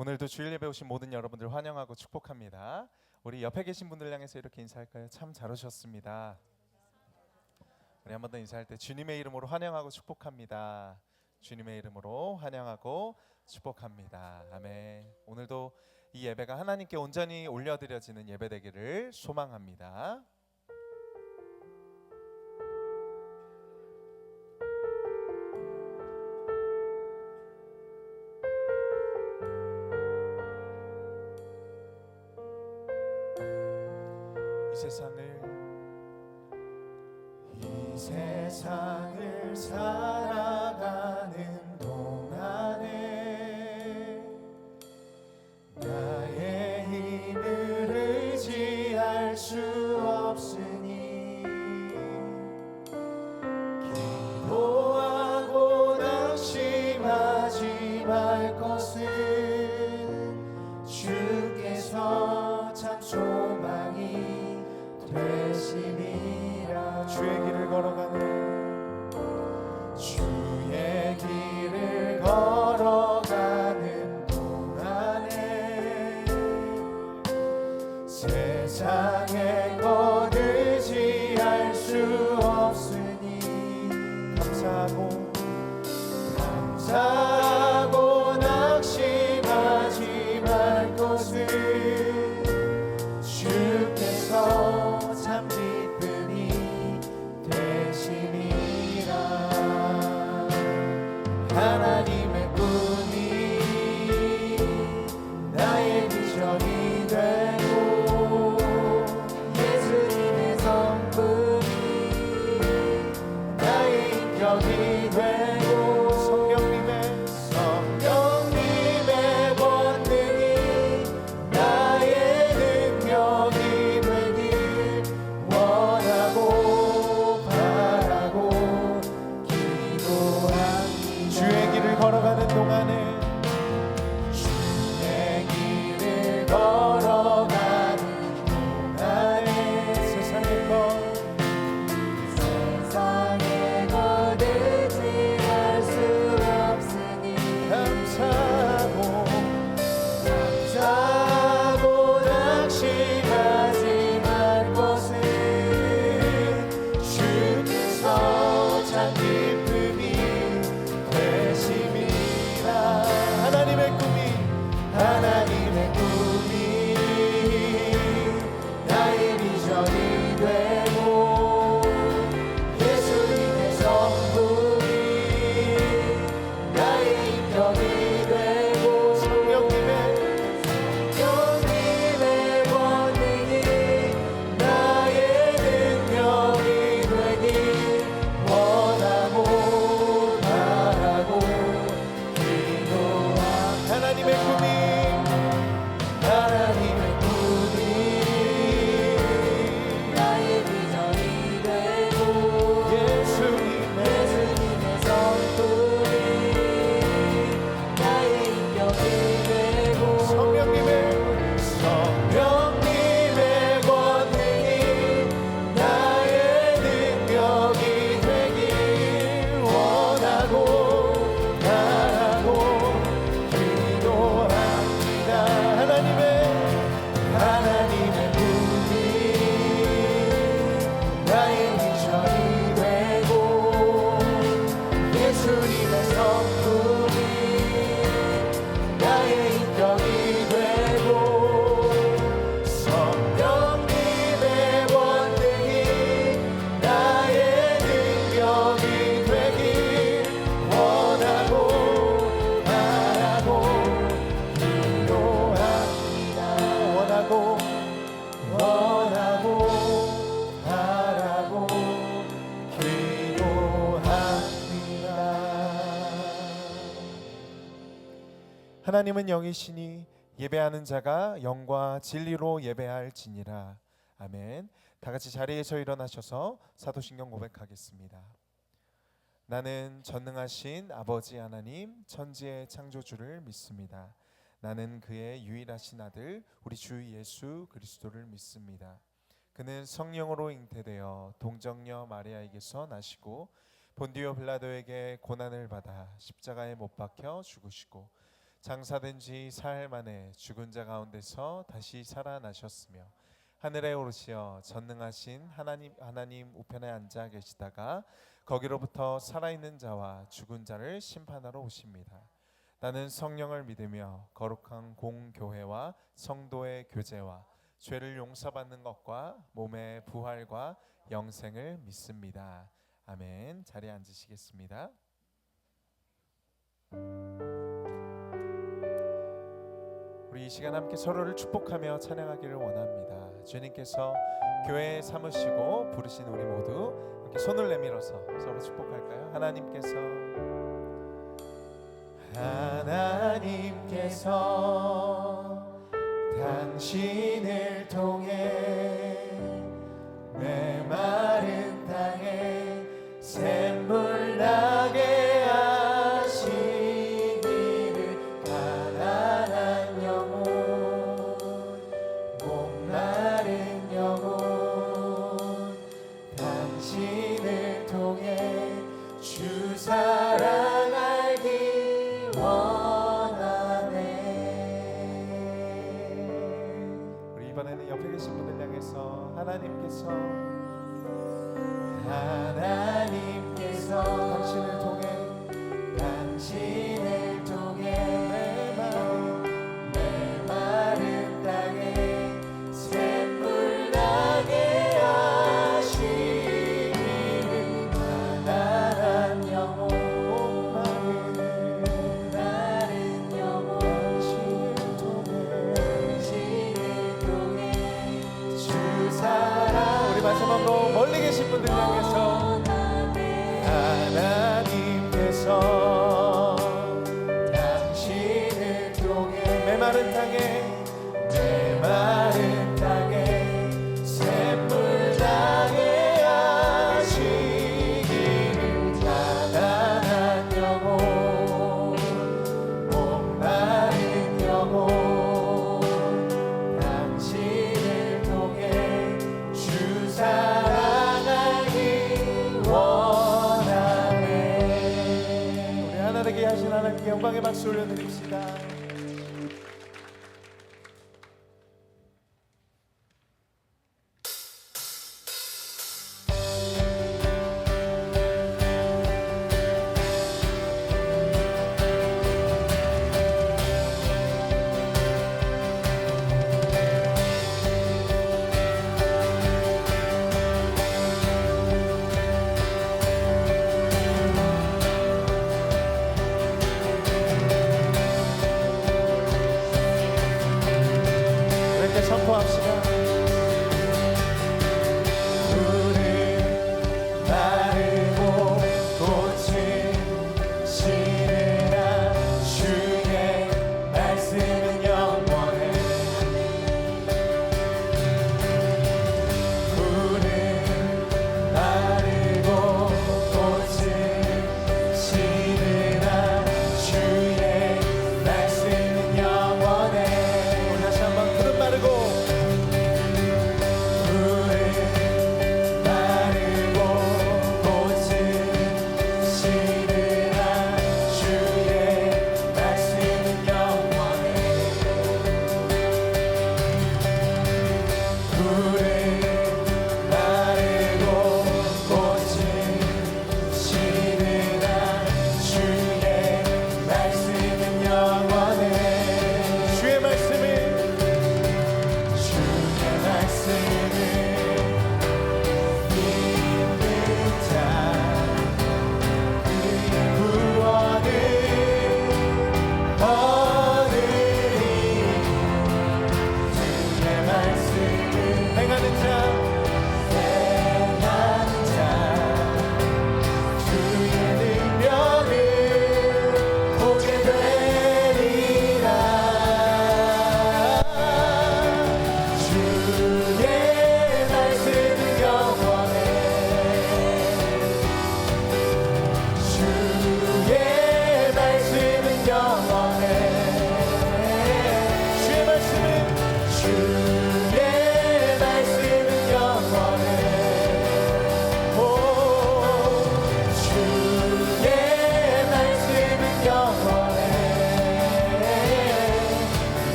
오늘도 주일 예배 오신 모든 여러분들 환영하고 축복합니다. 우리 옆에 계신 분들 향해서 이렇게 인사할까요? 참 잘 오셨습니다. 우리 한 번 더 인사할 때 주님의 이름으로 환영하고 축복합니다. 주님의 이름으로 환영하고 축복합니다. 아멘. 오늘도 이 예배가 하나님께 온전히 올려드려지는 예배 되기를 소망합니다. 이 세상을 살아가는 동안에 나의 힘을 의지할 수 없으니 기도하고 낙심하지 말 것은 주께서 참 소망이 되심이라. 주의 길을 걸어가는 동안에 세상의 것 의지할 수 없으니 감사하고 낙심하지 말 것을 주께서 참 기쁨이 되심이라. 하나님의 꿈이 나의 비전이 되고 예수님의 성품이 나의 인격이 되고 성령님의 권능이 나의 능력이 되길 원하고 바라고 기도합니다. 주의 길을 걸어가는 동안에 세상의 것 의지할 수 없으니 감사하고 낙심하지 말 것은 주께서 참 기쁨이 되심이라. 하나님의 꿈이 나의 비전이 되고 예수님의 성품이 나의 인격이 되고 성령님의 권능이 나의 능력이 되길 원하고 바라고 기도합니다. 하나님의 꿈이 나의 비전이 되고 예수님의 성품이 나의 인격이 되고 성령님의 권능이 나의 능력이 되길 원하고 바라고 기도합니다. 하나님의 꿈이 나의 비전이 되고 예수님의 성품이 나의 인격이 되고 성령님의 권능이 나의 능력이 되길 원하고 바라고 기도합니다. 원하고 바라고 기도합니다. 하나님은 영이시니 예배하는 자가 영과 진리로 예배할지니라. 아멘. 다 같이 자리에서 일어나셔서 사도신경 고백하겠습니다. 나는 전능하신 아버지 하나님 천지의 창조주를 믿습니다. 나는 그의 유일하신 아들 우리 주 예수 그리스도를 믿습니다. 그는 성령으로 잉태되어 동정녀 마리아에게서 나시고 본디오 빌라도에게 고난을 받아 십자가에 못 박혀 죽으시고 장사된 지 사흘 만에 죽은 자 가운데서 다시 살아나셨으며 하늘에 오르시어 전능하신 하나님 우편에 앉아 계시다가 거기로부터 살아있는 자와 죽은 자를 심판하러 오십니다. 나는 성령을 믿으며 거룩한 공교회와 성도의 교제와 죄를 용서받는 것과 몸의 부활과 영생을 믿습니다. 아멘. 자리에 앉으시겠습니다. 우리 이 시간 함께 서로를 축복하며 찬양하기를 원합니다. 주님께서 교회에 삼으시고 부르신 우리 모두 이렇게 손을 내밀어서 서로 축복할까요? 하나님께서 당신을 통해 메마른 땅에 샘물 나게 하시기를 가난한 영혼 목마른 영혼 당신을 통해 주 사랑 알기 원하네. 우리 이번에는 옆에 계신 분들 향해서 하나님께서 당신을 통해 메마른 땅에 샘물 나게 하시기를 가난한 영혼 목마른 영혼 당신을 통해 주 사랑. 우리 마지막으로 멀리 계신 분들 향해서 하나님께서 당신을 통해 메마른 땅에 샘물 나게 하시기를 가난한 영혼 목마른 영혼 당신을 통해 주 사랑 알기 원하네. 우리 하나 되게 하신 하나님께 영광의 박수 올려드립시다.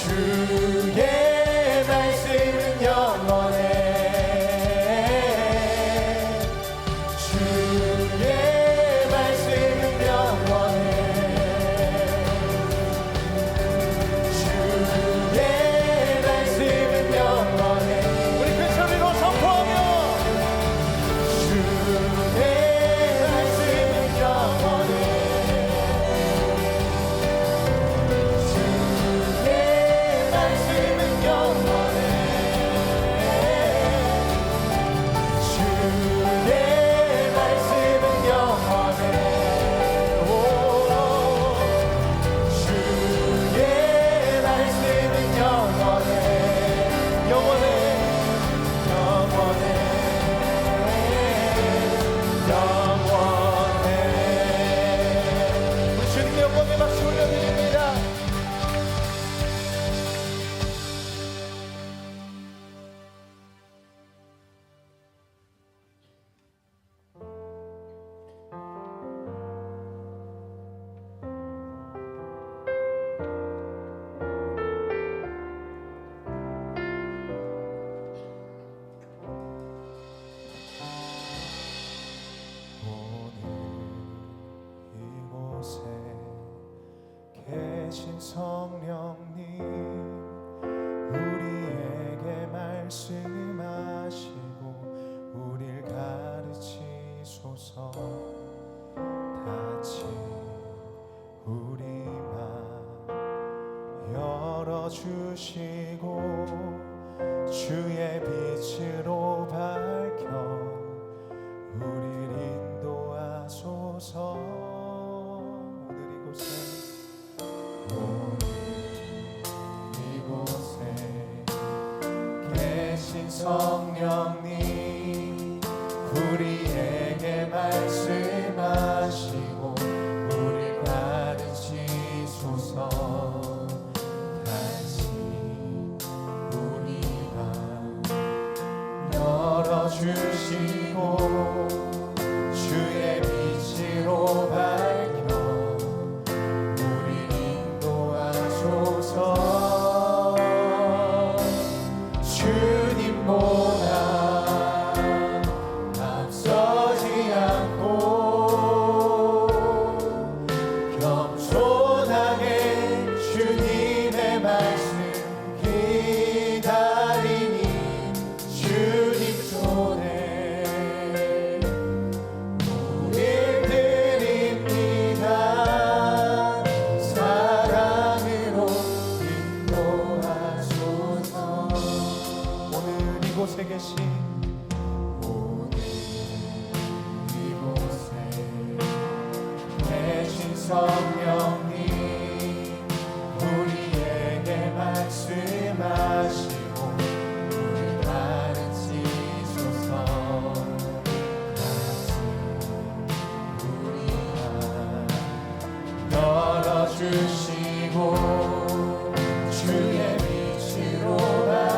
주의 말씀은 영원해. 주의 말씀은 영원해. 주의 말씀은 영원해. 우리 큰 소리로 선포하며 주의 말씀은 영원해. 계신 성령님 우리에게 말씀하시고 우릴 가르치소서. 다친 우리 맘 열어주시고 주의 빛으로 밝혀 우릴 인도하소서. 이곳에 계신 성령님 우리에게 말씀하시고 우리 가르치소서. 다시 우리 맘 열어주시고 주의 빛으로 밝혀 우리 인도하소서. 이곳에 계신 오늘 이곳에 계신 성령님 우리에게 말씀하시고 우리 가르치소서. 다시 우리 맘 열어주시고 주의 빛으로 밝혀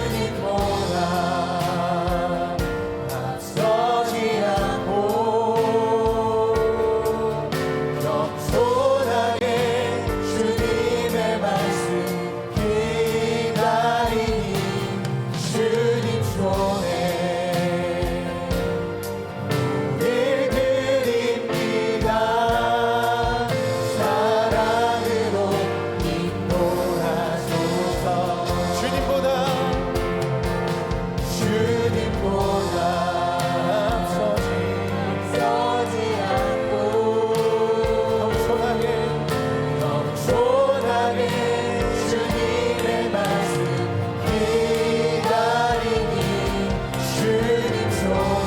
주님보다 앞서지 않고 겸손하게 주님의 말씀 기다리니 주님 손에 우릴 드립니다. 사랑으로 인도하소서. 주님보다 앞서지 않고 겸손하게 주님의 말씀 기다리니 주님 손에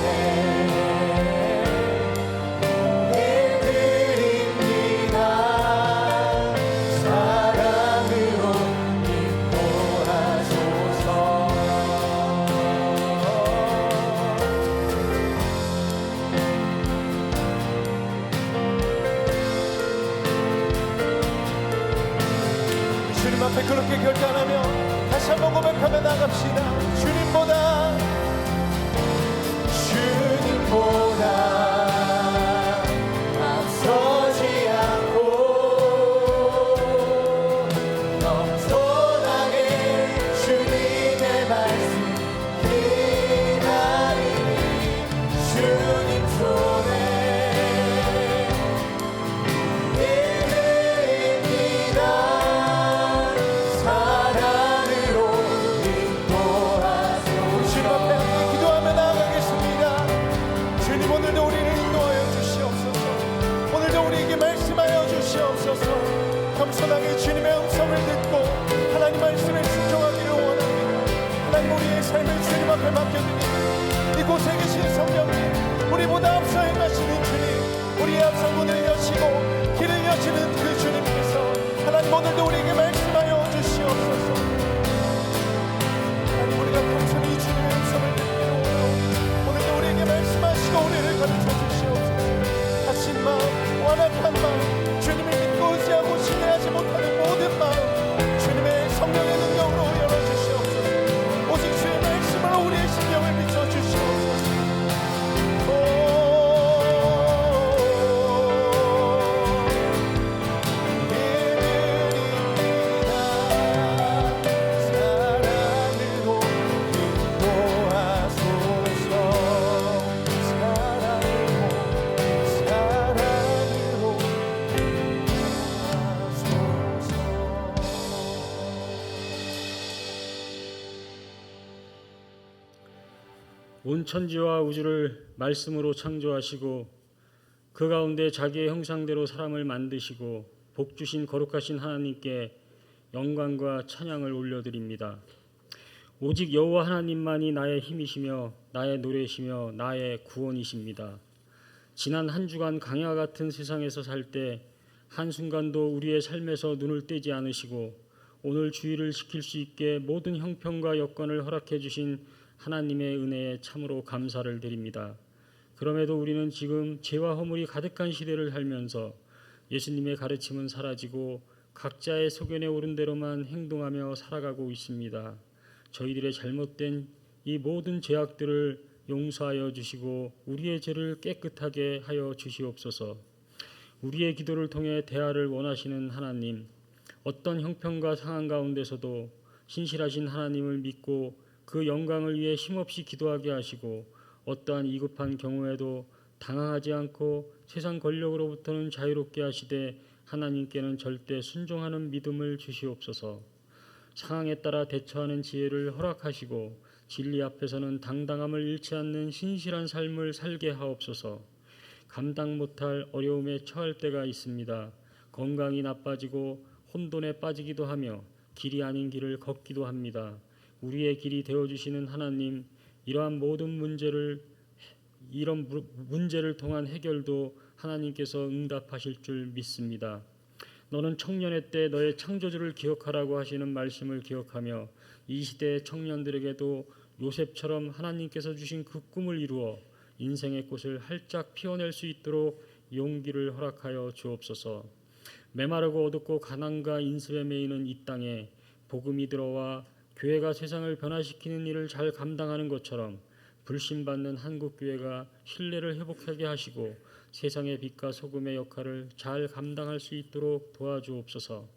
드립니다. 사랑으로 인도하소서. 주님 앞에 그렇게 결단하며 다시 한번 고백하며 나갑시다. 주님보다 주시옵소서. 겸손하게 주님의 음성을 듣고 하나님 말씀에 순종하기를 원합니다. 하나님 우리의 삶을 주님 앞에 맡겨드립니다. 이곳에 계신 성령님, 우리보다 앞서 행하시는 주님, 우리의 앞서 문을 여시고 길을 여시는 그 주님께서 하나님 오늘도 우리에게 말씀하여 주시옵소서. 하나님 우리가 겸손히 주님의 음성을 듣기를 원하옵니다. 오늘도 우리에게 말씀하시고 우리를 가르쳐 주시옵소서. 다신 마음, 완악한 마음, 주님을 믿고 의지하고 신뢰하지 못하는 모든 마음 주님의 성령의 능력으로 열어주시옵소서. 오직 주의 말씀으로 우리의 심령을 비춰주시옵소서. 온 천지와 우주를 말씀으로 창조하시고 그 가운데 자기의 형상대로 사람을 만드시고 복 주신 거룩하신 하나님께 영광과 찬양을 올려드립니다. 오직 여호와 하나님만이 나의 힘이시며 나의 노래시며 나의 구원이십니다. 지난 한 주간 강야와 같은 세상에서 살 때 한순간도 우리의 삶에서 눈을 떼지 않으시고 오늘 주의를 지킬 수 있게 모든 형편과 여건을 허락해 주신 하나님의 은혜에 참으로 감사를 드립니다. 그럼에도 우리는 지금 죄와 허물이 가득한 시대를 살면서 예수님의 가르침은 사라지고 각자의 소견에 오른 대로만 행동하며 살아가고 있습니다. 저희들의 잘못된 이 모든 죄악들을 용서하여 주시고 우리의 죄를 깨끗하게 하여 주시옵소서. 우리의 기도를 통해 대화를 원하시는 하나님, 어떤 형편과 상황 가운데서도 신실하신 하나님을 믿고 그 영광을 위해 힘없이 기도하게 하시고 어떠한 위급한 경우에도 당황하지 않고 세상 권력으로부터는 자유롭게 하시되 하나님께는 절대 순종하는 믿음을 주시옵소서. 상황에 따라 대처하는 지혜를 허락하시고 진리 앞에서는 당당함을 잃지 않는 신실한 삶을 살게 하옵소서. 감당 못할 어려움에 처할 때가 있습니다. 건강이 나빠지고 혼돈에 빠지기도 하며 길이 아닌 길을 걷기도 합니다. 우리의 길이 되어주시는 하나님, 이러한 모든 문제를 통한 해결도 하나님께서 응답하실 줄 믿습니다. 너는 청년의 때 너의 창조주를 기억하라고 하시는 말씀을 기억하며 이 시대의 청년들에게도 요셉처럼 하나님께서 주신 그 꿈을 이루어 인생의 꽃을 활짝 피워낼 수 있도록 용기를 허락하여 주옵소서. 메마르고 어둡고 가난과 인습에 매이는 이 땅에 복음이 들어와 교회가 세상을 변화시키는 일을 잘 감당하는 것처럼 불신받는 한국교회가 신뢰를 회복하게 하시고 세상의 빛과 소금의 역할을 잘 감당할 수 있도록 도와주옵소서.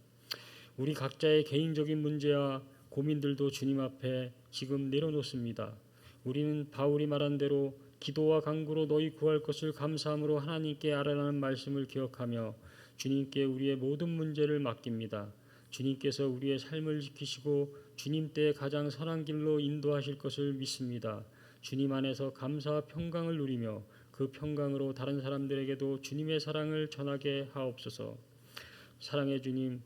우리 각자의 개인적인 문제와 고민들도 주님 앞에 지금 내려놓습니다. 우리는 바울이 말한 대로 기도와 간구로 너희 구할 것을 감사함으로 하나님께 아뢰라는 말씀을 기억하며 주님께 우리의 모든 문제를 맡깁니다. 주님께서 우리의 삶을 지키시고 주님 때에 가장 선한 길로 인도하실 것을 믿습니다. 주님 안에서 감사와 평강을 누리며 그 평강으로 다른 사람들에게도 주님의 사랑을 전하게 하옵소서. 사랑의 주님,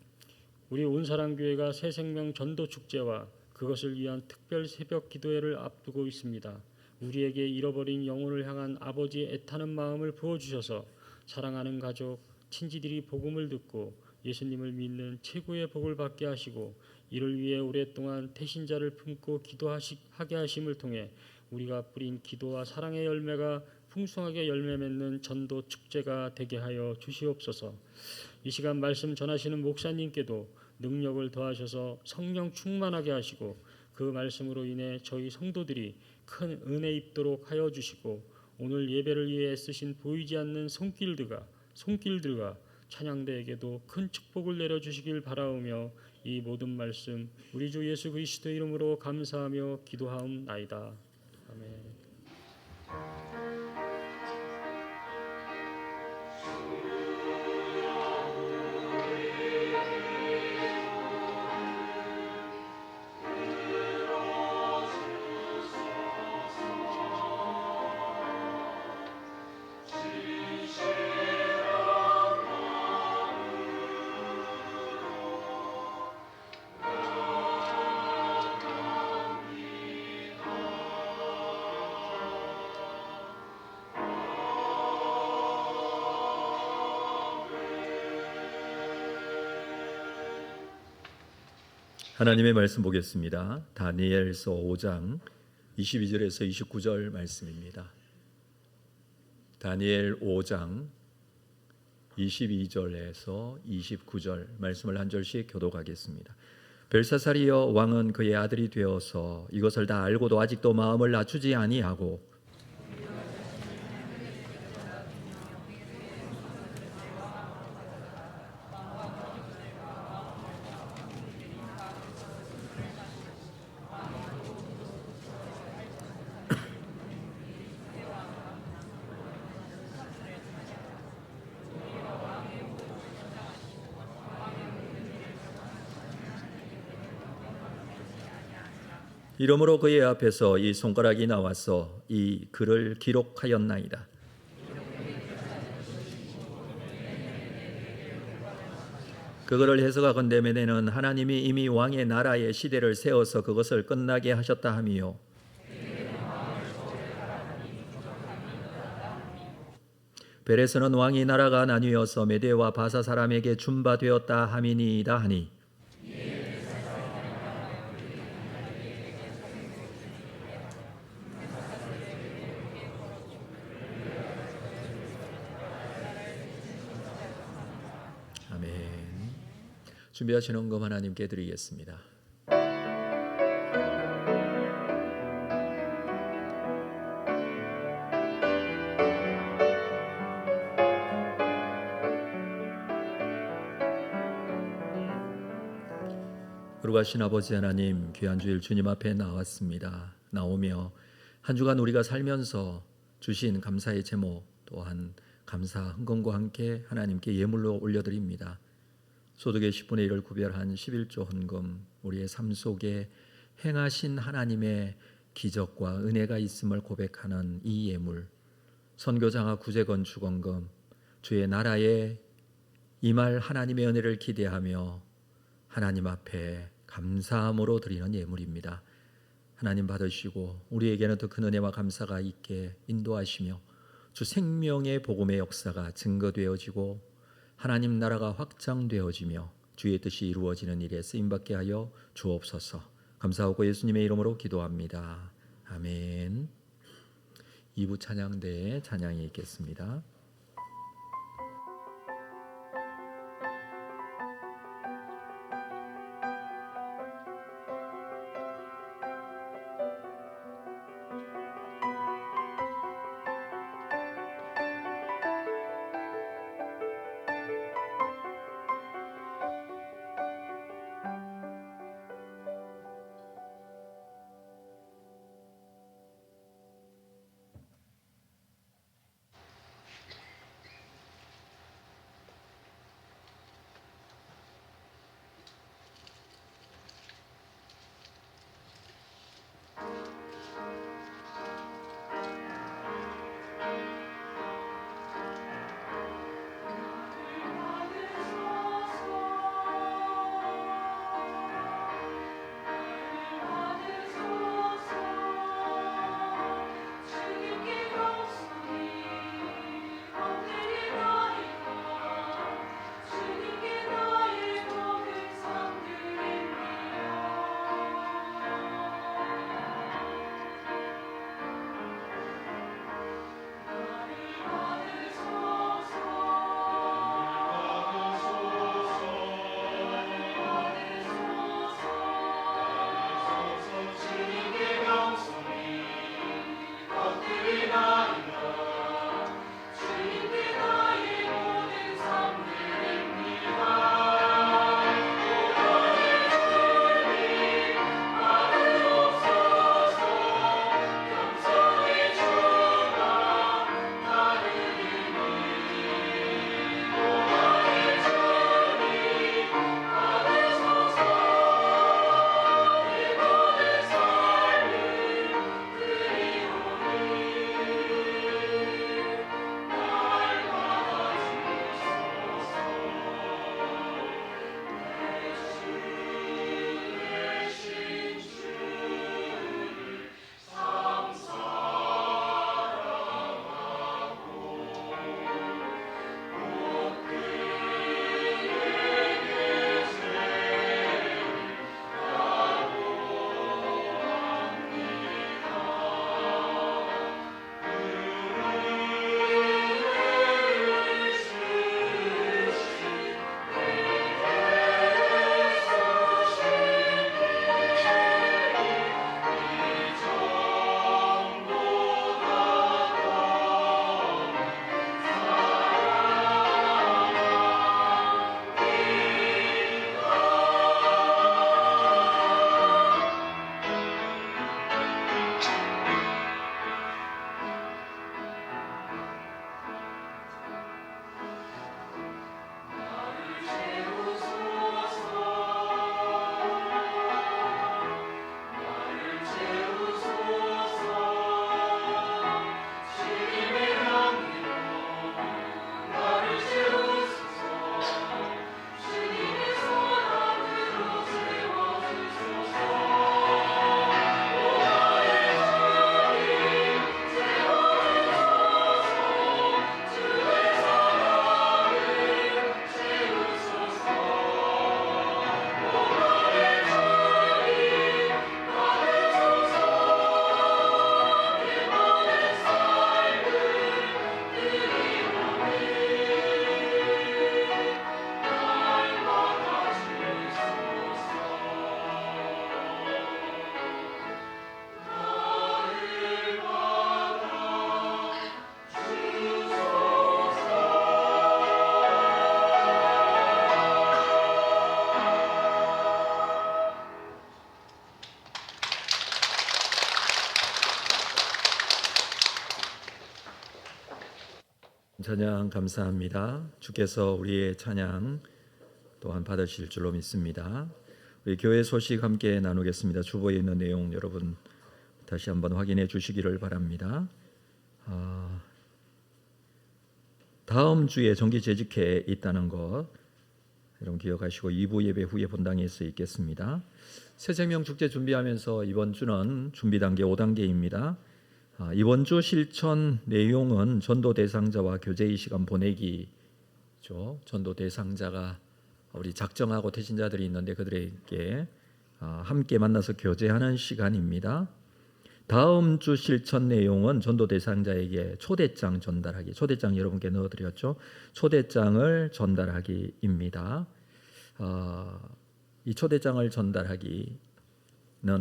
우리 온사랑교회가 새생명 전도축제와 그것을 위한 특별 새벽 기도회를 앞두고 있습니다. 우리에게 잃어버린 영혼을 향한 아버지의 애타는 마음을 부어주셔서 사랑하는 가족, 친지들이 복음을 듣고 예수님을 믿는 최고의 복을 받게 하시고 이를 위해 오랫동안 태신자를 품고 기도하게 하심을 통해 우리가 뿌린 기도와 사랑의 열매가 풍성하게 열매 맺는 전도 축제가 되게 하여 주시옵소서. 이 시간 말씀 전하시는 목사님께도 능력을 더하셔서 성령 충만하게 하시고 그 말씀으로 인해 저희 성도들이 큰 은혜 입도록 하여 주시고 오늘 예배를 위해 애쓰신 보이지 않는 손길들과 찬양대에게도 큰 축복을 내려주시길 바라오며 이 모든 말씀 우리 주 예수 그리스도 이름으로 감사하며 기도하옵나이다. 아멘. 하나님의 말씀 보겠습니다. 다니엘서 5장 22절에서 29절 말씀입니다. 다니엘 5장 22절에서 29절 말씀을 한 절씩 교독하겠습니다. 벨사살이여, 왕은 그의 아들이 되어서 이것을 다 알고도 아직도 마음을 낮추지 아니하고 이러므로 그의 앞에서 이 손가락이 나와서 이 글을 기록하였나이다. 그거를 해석하건대면에는 하나님이 이미 왕의 나라의 시대를 세워서 그것을 끝나게 하셨다 함이요, 벨에서는 왕이 나라가 나뉘어서 메대와 바사 사람에게 준바되었다 함이니이다 하니, 아멘. 준비하신 헌금 하나님께 드리겠습니다. 거룩하신 아버지 하나님, 귀한 주일 주님 앞에 나왔습니다. 나오며 한 주간 우리가 살면서 주신 감사의 제목 또한 감사 헌금과 함께 하나님께 예물로 올려드립니다. 소득의 10분의 1을 구별한 11조 헌금, 우리의 삶 속에 행하신 하나님의 기적과 은혜가 있음을 고백하는 이 예물, 선교장학 구제건축원금, 주의 나라에 임할 하나님의 은혜를 기대하며 하나님 앞에 감사함으로 드리는 예물입니다. 하나님 받으시고 우리에게는 더 큰 은혜와 감사가 있게 인도하시며 주 생명의 복음의 역사가 증거되어지고 하나님 나라가 확장되어지며 주의 뜻이 이루어지는 일에 쓰임받게 하여 주옵소서. 감사하고 예수님의 이름으로 기도합니다. 아멘. 2부 찬양대에 찬양이 있겠습니다. 찬양 감사합니다. 주께서 우리의 찬양 또한 받으실 줄로 믿습니다. 우리 교회 소식 함께 나누겠습니다. 주보에 있는 내용 여러분 다시 한번 확인해 주시기를 바랍니다. 다음 주에 정기 재직회 있다는 것 여러분 기억하시고 2부 예배 후에 본당에서 있겠습니다. 새생명 축제 준비하면서 이번 주는 준비 단계 5단계입니다. 이번 주 실천 내용은 전도 대상자와 교제의 시간 보내기죠. 전도 대상자가 우리 작정하고 태신자들이 있는데 그들에게 함께 만나서 교제하는 시간입니다. 다음 주 실천 내용은 전도 대상자에게 초대장 전달하기. 초대장 여러분께 넣어드렸죠. 초대장을 전달하기입니다. 이 초대장을 전달하기는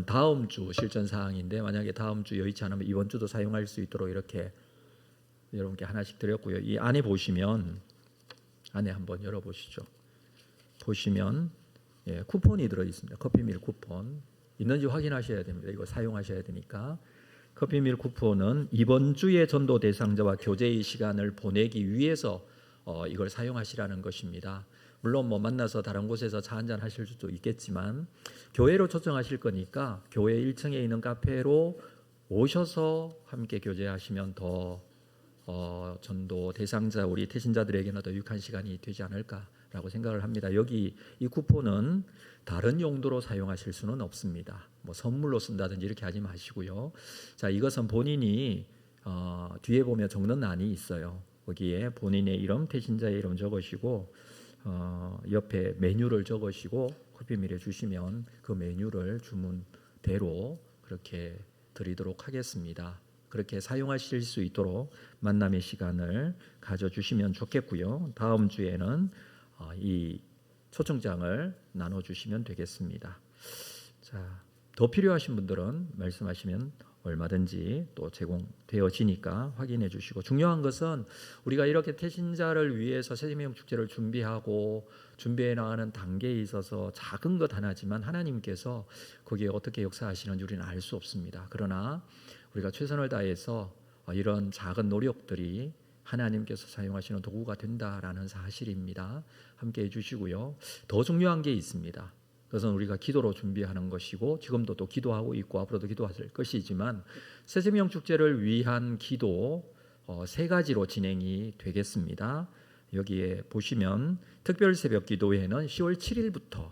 다음 주 실천 사항인데 만약에 다음 주 여의치 않으면 이번 주도 사용할 수 있도록 이렇게 여러분께 하나씩 드렸고요. 이 안에 보시면 안에 한번 열어보시죠. 보시면 쿠폰이 들어 있습니다. 커피밀 쿠폰 있는지 확인하셔야 됩니다. 이거 사용하셔야 되니까. 커피밀 쿠폰은 이번 주에 전도 대상자와 교제의 시간을 보내기 위해서 이걸 사용하시라는 것입니다. 물론 뭐 만나서 다른 곳에서 차 한잔 하실 수도 있겠지만 교회로 초청하실 거니까 교회 1층에 있는 카페로 오셔서 함께 교제하시면 더 전도 대상자 우리 태신자들에게는 더 유익한 시간이 되지 않을까라고 생각을 합니다. 여기 이 쿠폰은 다른 용도로 사용하실 수는 없습니다. 뭐 선물로 쓴다든지 이렇게 하지 마시고요. 자, 이것은 본인이 뒤에 보면 적는 란이 있어요. 거기에 본인의 이름, 태신자의 이름 적으시고 옆에 메뉴를 적으시고 커피밀에 주시면 그 메뉴를 주문대로 그렇게 드리도록 하겠습니다. 그렇게 사용하실 수 있도록 만남의 시간을 가져주시면 좋겠고요. 다음 주에는 이 초청장을 나눠주시면 되겠습니다. 자, 더 필요하신 분들은 말씀하시면 얼마든지 또 제공되어지니까 확인해 주시고 중요한 것은 우리가 이렇게 태신자를 위해서 새생명 축제를 준비해 나가는 단계에 있어서 작은 것 하나지만 하나님께서 거기에 어떻게 역사하시는지 우리는 알 수 없습니다. 그러나 우리가 최선을 다해서 이런 작은 노력들이 하나님께서 사용하시는 도구가 된다라는 사실입니다. 함께 해주시고요. 더 중요한 게 있습니다. 그것은 우리가 기도로 준비하는 것이고 지금도 또 기도하고 있고 앞으로도 기도할 것이지만 새생명 축제를 위한 기도 3가지로 진행이 되겠습니다. 여기에 보시면 특별 새벽 기도회는 10월 7일부터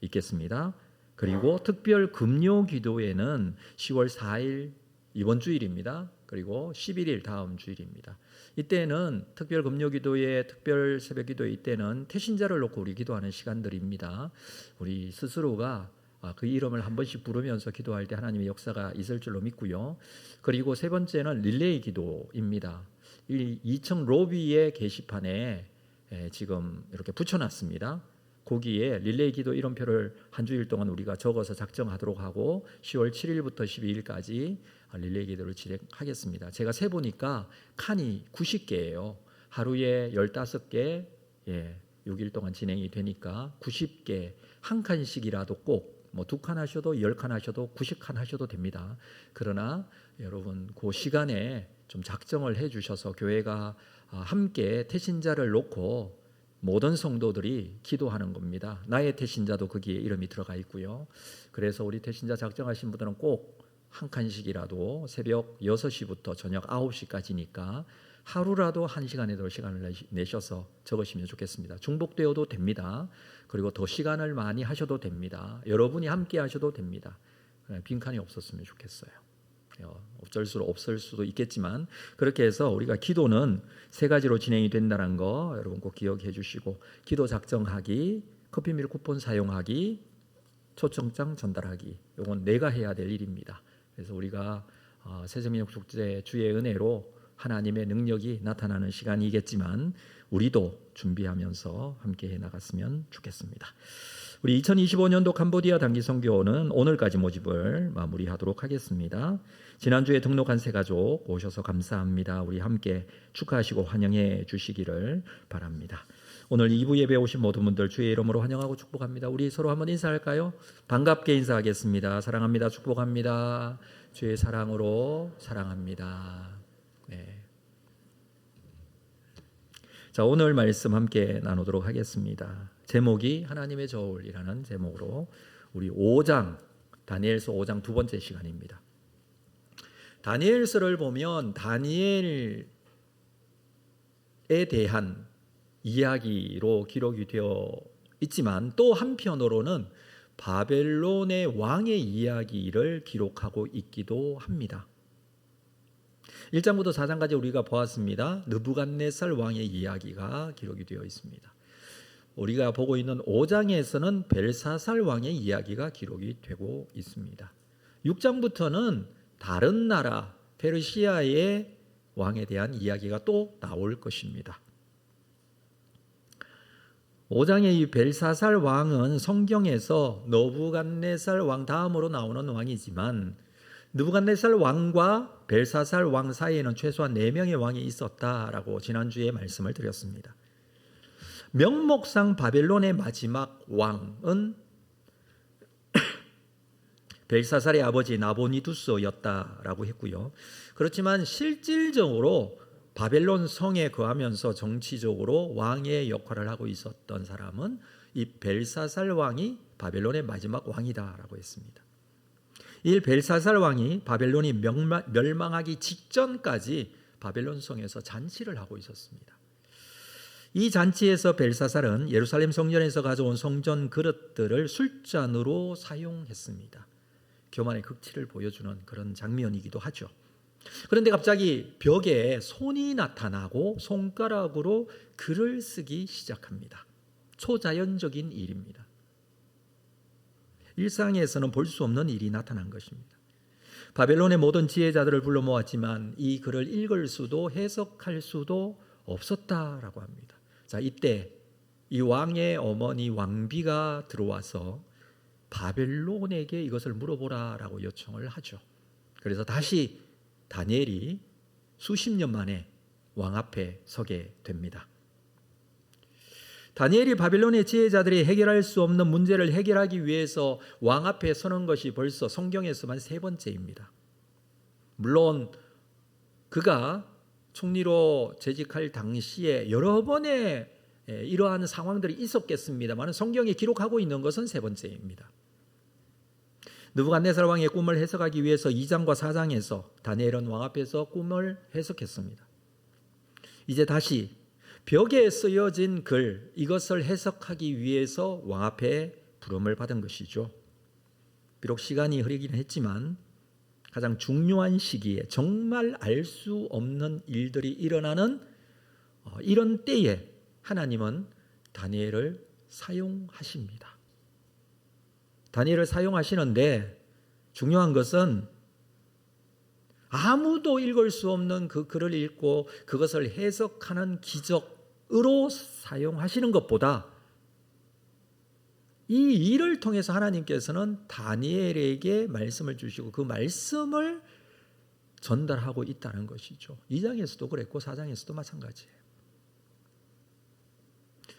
있겠습니다. 그리고 특별 금요 기도회는 10월 4일 이번 주일입니다. 그리고 11일 다음 주일입니다. 이때는 특별 금요 기도회, 특별 새벽 기도회 이때는 태신자를 놓고 우리 기도하는 시간들입니다. 우리 스스로가 그 이름을 한 번씩 부르면서 기도할 때 하나님의 역사가 있을 줄로 믿고요. 그리고 세 번째는 릴레이 기도입니다. 이 2층 로비의 게시판에 지금 이렇게 붙여놨습니다. 거기에 릴레이 기도 이름표를 한 주일 동안 우리가 적어서 작정하도록 하고 10월 7일부터 12일까지 릴레이 기도를 진행하겠습니다. 제가 세보니까 칸이 90개예요. 하루에 15개 6일 동안 진행이 되니까 90개 한 칸씩이라도 꼭 뭐 2칸 하셔도 10칸 하셔도 90칸 하셔도 됩니다. 그러나 여러분 그 시간에 좀 작정을 해 주셔서 교회가 함께 태신자를 놓고 모든 성도들이 기도하는 겁니다. 나의 태신자도 거기에 이름이 들어가 있고요. 그래서 우리 태신자 작정하신 분들은 꼭 한 칸씩이라도 새벽 6시부터 저녁 9시까지니까 하루라도 1시간에 더 시간을 내셔서 적으시면 좋겠습니다. 중복되어도 됩니다. 그리고 더 시간을 많이 하셔도 됩니다. 여러분이 함께 하셔도 됩니다. 빈칸이 없었으면 좋겠어요. 어쩔 수 없을 수도 있겠지만 그렇게 해서 우리가 기도는 3가지로 진행이 된다는 거 여러분 꼭 기억해 주시고 기도 작정하기, 커피밀 쿠폰 사용하기, 초청장 전달하기 이건 내가 해야 될 일입니다. 그래서 우리가 새생명 축제 주의 은혜로 하나님의 능력이 나타나는 시간이겠지만 우리도 준비하면서 함께 해 나갔으면 좋겠습니다. 우리 2025년도 캄보디아 단기 선교는 오늘까지 모집을 마무리하도록 하겠습니다. 지난주에 등록한 새 가족 오셔서 감사합니다. 우리 함께 축하하시고 환영해 주시기를 바랍니다. 오늘 2부 예배 오신 모든 분들 주의 이름으로 환영하고 축복합니다. 우리 서로 한번 인사할까요? 반갑게 인사하겠습니다. 사랑합니다. 축복합니다. 주의 사랑으로 사랑합니다. 네. 자, 오늘 말씀 함께 나누도록 하겠습니다. 제목이 하나님의 저울이라는 제목으로 우리 5장, 다니엘서 5장 두 번째 시간입니다. 다니엘서를 보면 다니엘에 대한 이야기로 기록이 되어 있지만 또 한편으로는 바벨론의 왕의 이야기를 기록하고 있기도 합니다. 1장부터 4장까지 우리가 보았습니다. 느부갓네살 왕의 이야기가 기록이 되어 있습니다. 우리가 보고 있는 5장에서는 벨사살 왕의 이야기가 기록이 되고 있습니다. 6장부터는 다른 나라 페르시아의 왕에 대한 이야기가 또 나올 것입니다. 5장의 이 벨사살 왕은 성경에서 느부갓네살 왕 다음으로 나오는 왕이지만 느부갓네살 왕과 벨사살 왕 사이에는 최소한 4명의 왕이 있었다라고 지난주에 말씀을 드렸습니다. 명목상 바벨론의 마지막 왕은 벨사살의 아버지 나보니두스였다라고 했고요. 그렇지만 실질적으로 바벨론 성에 거하면서 정치적으로 왕의 역할을 하고 있었던 사람은 이 벨사살 왕이 바벨론의 마지막 왕이다라고 했습니다. 이 벨사살 왕이 바벨론이 멸망하기 직전까지 바벨론 성에서 잔치를 하고 있었습니다. 이 잔치에서 벨사살은 예루살렘 성전에서 가져온 성전 그릇들을 술잔으로 사용했습니다. 교만의 극치를 보여주는 그런 장면이기도 하죠. 그런데 갑자기 벽에 손이 나타나고 손가락으로 글을 쓰기 시작합니다. 초자연적인 일입니다. 일상에서는 볼 수 없는 일이 나타난 것입니다. 바벨론의 모든 지혜자들을 불러 모았지만 이 글을 읽을 수도 해석할 수도 없었다라고 합니다. 자, 이때 이 왕의 어머니 왕비가 들어와서 바벨론에게 이것을 물어보라라고 요청을 하죠. 그래서 다시 다니엘이 수십 년 만에 왕 앞에 서게 됩니다. 다니엘이 바벨론의 지혜자들이 해결할 수 없는 문제를 해결하기 위해서 왕 앞에 서는 것이 벌써 성경에서만 3번째입니다. 물론 그가 총리로 재직할 당시에 여러 번의 이러한 상황들이 있었겠습니다만 성경에 기록하고 있는 것은 3번째입니다. 느부갓네살 왕의 꿈을 해석하기 위해서 2장과 4장에서 다니엘은 왕 앞에서 꿈을 해석했습니다. 이제 다시 벽에 쓰여진 글, 이것을 해석하기 위해서 왕 앞에 부름을 받은 것이죠. 비록 시간이 흐르긴 했지만 가장 중요한 시기에 정말 알 수 없는 일들이 일어나는 이런 때에 하나님은 다니엘을 사용하십니다. 다니엘을 사용하시는데 중요한 것은 아무도 읽을 수 없는 그 글을 읽고 그것을 해석하는 기적으로 사용하시는 것보다 이 일을 통해서 하나님께서는 다니엘에게 말씀을 주시고 그 말씀을 전달하고 있다는 것이죠. 2장에서도 그랬고 4장에서도 마찬가지예요.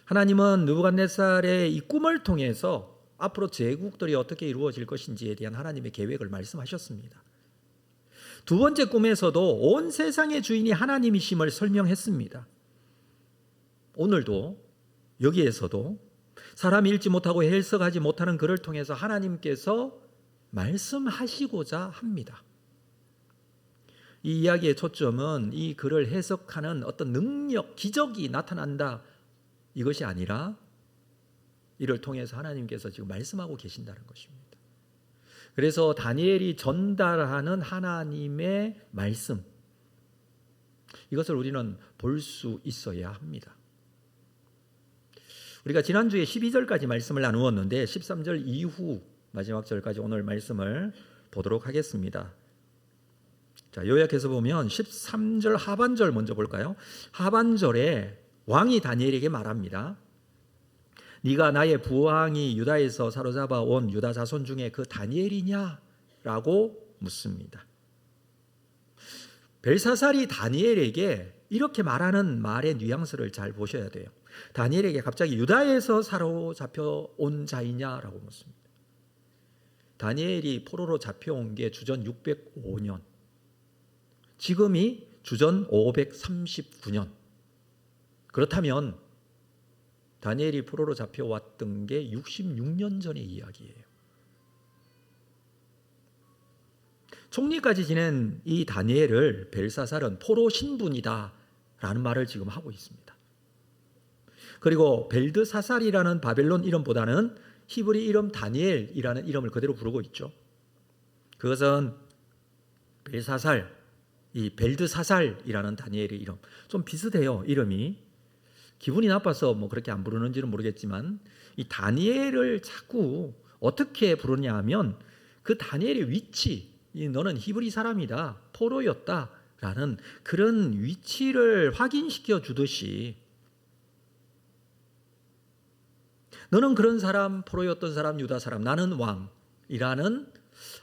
하나님은 느부갓네살의 이 꿈을 통해서 앞으로 제국들이 어떻게 이루어질 것인지에 대한 하나님의 계획을 말씀하셨습니다. 두 번째 꿈에서도 온 세상의 주인이 하나님이심을 설명했습니다. 오늘도 여기에서도 사람이 읽지 못하고 해석하지 못하는 글을 통해서 하나님께서 말씀하시고자 합니다. 이 이야기의 초점은 이 글을 해석하는 어떤 능력, 기적이 나타난다 이것이 아니라 이를 통해서 하나님께서 지금 말씀하고 계신다는 것입니다. 그래서 다니엘이 전달하는 하나님의 말씀, 이것을 우리는 볼 수 있어야 합니다. 우리가 지난주에 12절까지 말씀을 나누었는데 13절 이후 마지막 절까지 오늘 말씀을 보도록 하겠습니다. 자, 요약해서 보면 13절 하반절 먼저 볼까요? 하반절에 왕이 다니엘에게 말합니다. 네가 나의 부왕이 유다에서 사로잡아 온 유다 자손 중에 그 다니엘이냐? 라고 묻습니다. 벨사살이 다니엘에게 이렇게 말하는 말의 뉘앙스를 잘 보셔야 돼요. 다니엘에게 갑자기 유다에서 사로잡혀 온 자이냐라고 묻습니다. 다니엘이 포로로 잡혀온 게 주전 605년, 지금이 주전 539년. 그렇다면 다니엘이 포로로 잡혀왔던 게 66년 전의 이야기예요. 총리까지 지낸 이 다니엘을 벨사살은 포로 신분이다 라는 말을 지금 하고 있습니다. 그리고 벨드사살이라는 바벨론 이름보다는 히브리 이름 다니엘이라는 이름을 그대로 부르고 있죠. 그것은 벨사살, 이 벨드사살이라는 다니엘의 이름 좀 비슷해요. 이름이 기분이 나빠서 뭐 그렇게 안 부르는지는 모르겠지만 이 다니엘을 자꾸 어떻게 부르냐 하면 그 다니엘의 위치, 너는 히브리 사람이다, 포로였다라는 그런 위치를 확인시켜 주듯이 너는 그런 사람, 포로였던 사람, 유다 사람, 나는 왕이라는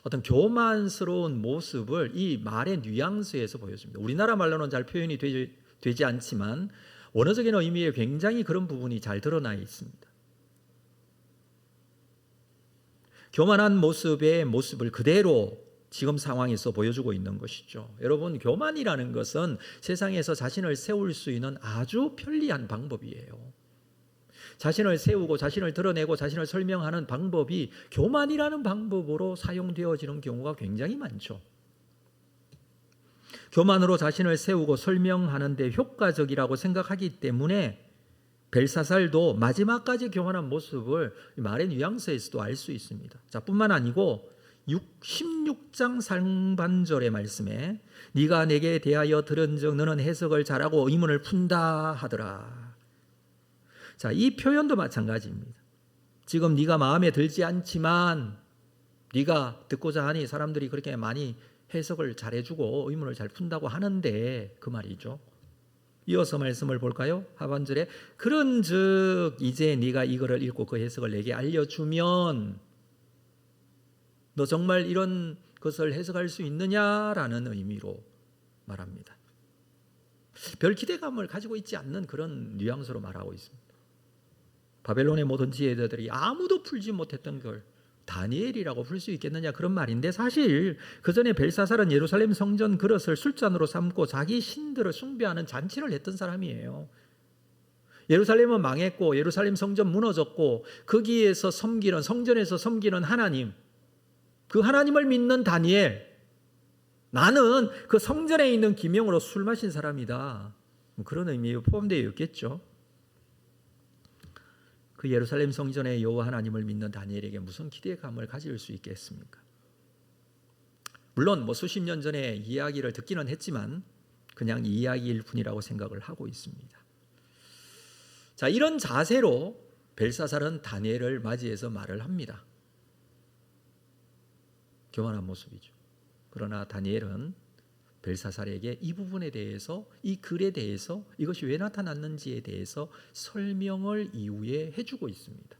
어떤 교만스러운 모습을 이 말의 뉘앙스에서 보여줍니다. 우리나라 말로는 잘 표현이 되지 않지만 원어적인 의미에 굉장히 그런 부분이 잘 드러나 있습니다. 교만한 모습의 모습을 그대로 지금 상황에서 보여주고 있는 것이죠. 여러분, 교만이라는 것은 세상에서 자신을 세울 수 있는 아주 편리한 방법이에요. 자신을 세우고 자신을 드러내고 자신을 설명하는 방법이 교만이라는 방법으로 사용되어지는 경우가 굉장히 많죠. 교만으로 자신을 세우고 설명하는 데 효과적이라고 생각하기 때문에 벨사살도 마지막까지 교만한 모습을 말의 뉘앙스에서도 알 수 있습니다. 자, 뿐만 아니고 16장 상반절의 말씀에 네가 내게 대하여 들은즉 너는 해석을 잘하고 의문을 푼다 하더라. 자, 이 표현도 마찬가지입니다. 지금 네가 마음에 들지 않지만 네가 듣고자 하니 사람들이 그렇게 많이 해석을 잘해주고 의문을 잘 푼다고 하는데 그 말이죠. 이어서 말씀을 볼까요? 하반절에 그런즉 이제 네가 이거를 읽고 그 해석을 내게 알려주면 너 정말 이런 것을 해석할 수 있느냐라는 의미로 말합니다. 별 기대감을 가지고 있지 않는 그런 뉘앙스로 말하고 있습니다. 바벨론의 모든 지혜자들이 아무도 풀지 못했던 걸 다니엘이라고 풀 수 있겠느냐 그런 말인데 사실 그 전에 벨사살은 예루살렘 성전 그릇을 술잔으로 삼고 자기 신들을 숭배하는 잔치를 했던 사람이에요. 예루살렘은 망했고 예루살렘 성전 무너졌고 거기에서 섬기는 성전에서 섬기는 하나님, 그 하나님을 믿는 다니엘, 나는 그 성전에 있는 기명으로 술 마신 사람이다, 그런 의미에 포함되어 있겠죠. 그 예루살렘 성전의 여호와 하나님을 믿는 다니엘에게 무슨 기대감을 가질 수 있겠습니까? 물론 수십 년 전에 이야기를 듣기는 했지만 그냥 이야기일 뿐이라고 생각을 하고 있습니다. 자, 이런 자세로 벨사살은 다니엘을 맞이해서 말을 합니다. 교만한 모습이죠. 그러나 다니엘은 벨사살에게 이 부분에 대해서, 이 글에 대해서, 이것이 왜 나타났는지에 대해서 설명을 이후에 해주고 있습니다.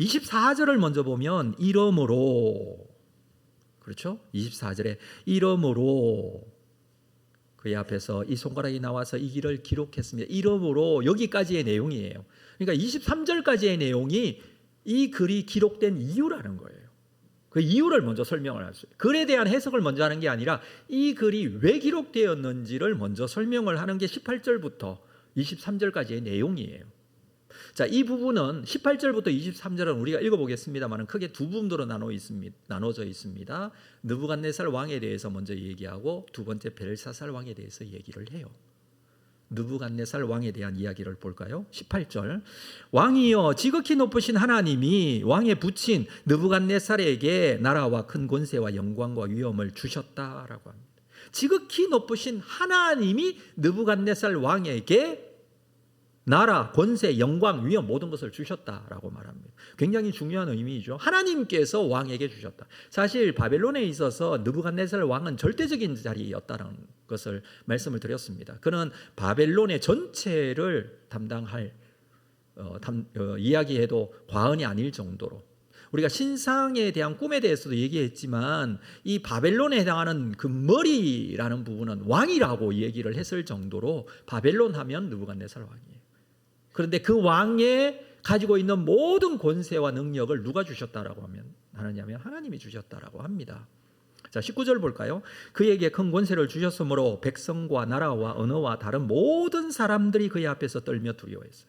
24절을 먼저 보면 이러므로, 그렇죠? 24절에 이러므로 그의 앞에서 이 손가락이 나와서 이 길을 기록했습니다. 이러므로 여기까지의 내용이에요. 그러니까 23절까지의 내용이 이 글이 기록된 이유라는 거예요. 그 이유를 먼저 설명을 할 수 있어요. 글에 대한 해석을 먼저 하는 게 아니라 이 글이 왜 기록되었는지를 먼저 설명을 하는 게 18절부터 23절까지의 내용이에요. 자, 이 부분은 18절부터 23절은 우리가 읽어보겠습니다만 크게 두 부분으로 나눠져 있습니다. 느부갓네살 왕에 대해서 먼저 얘기하고 두 번째 벨사살 왕에 대해서 얘기를 해요. 느부갓네살 왕에 대한 이야기를 볼까요? 18절, 왕이여 지극히 높으신 하나님이 왕에 붙인 느부갓네살에게 나라와 큰 권세와 영광과 위엄을 주셨다라고 합니다. 지극히 높으신 하나님이 느부갓네살 왕에게 나라, 권세, 영광, 위엄 모든 것을 주셨다라고 말합니다. 굉장히 중요한 의미이죠. 하나님께서 왕에게 주셨다. 사실 바벨론에 있어서 느부갓네살 왕은 절대적인 자리였다는 것을 말씀을 드렸습니다. 그는 바벨론의 전체를 담당할 이야기해도 과언이 아닐 정도로, 우리가 신상에 대한 꿈에 대해서도 얘기했지만 이 바벨론에 해당하는 그 머리라는 부분은 왕이라고 얘기를 했을 정도로 바벨론 하면 느부갓네살 왕이에요. 그런데 그 왕에 가지고 있는 모든 권세와 능력을 누가 주셨다라고 하면 하느냐면 하나님이 주셨다라고 합니다. 자, 19절 볼까요? 그에게 큰 권세를 주셨으므로 백성과 나라와 언어와 다른 모든 사람들이 그의 앞에서 떨며 두려워했어요.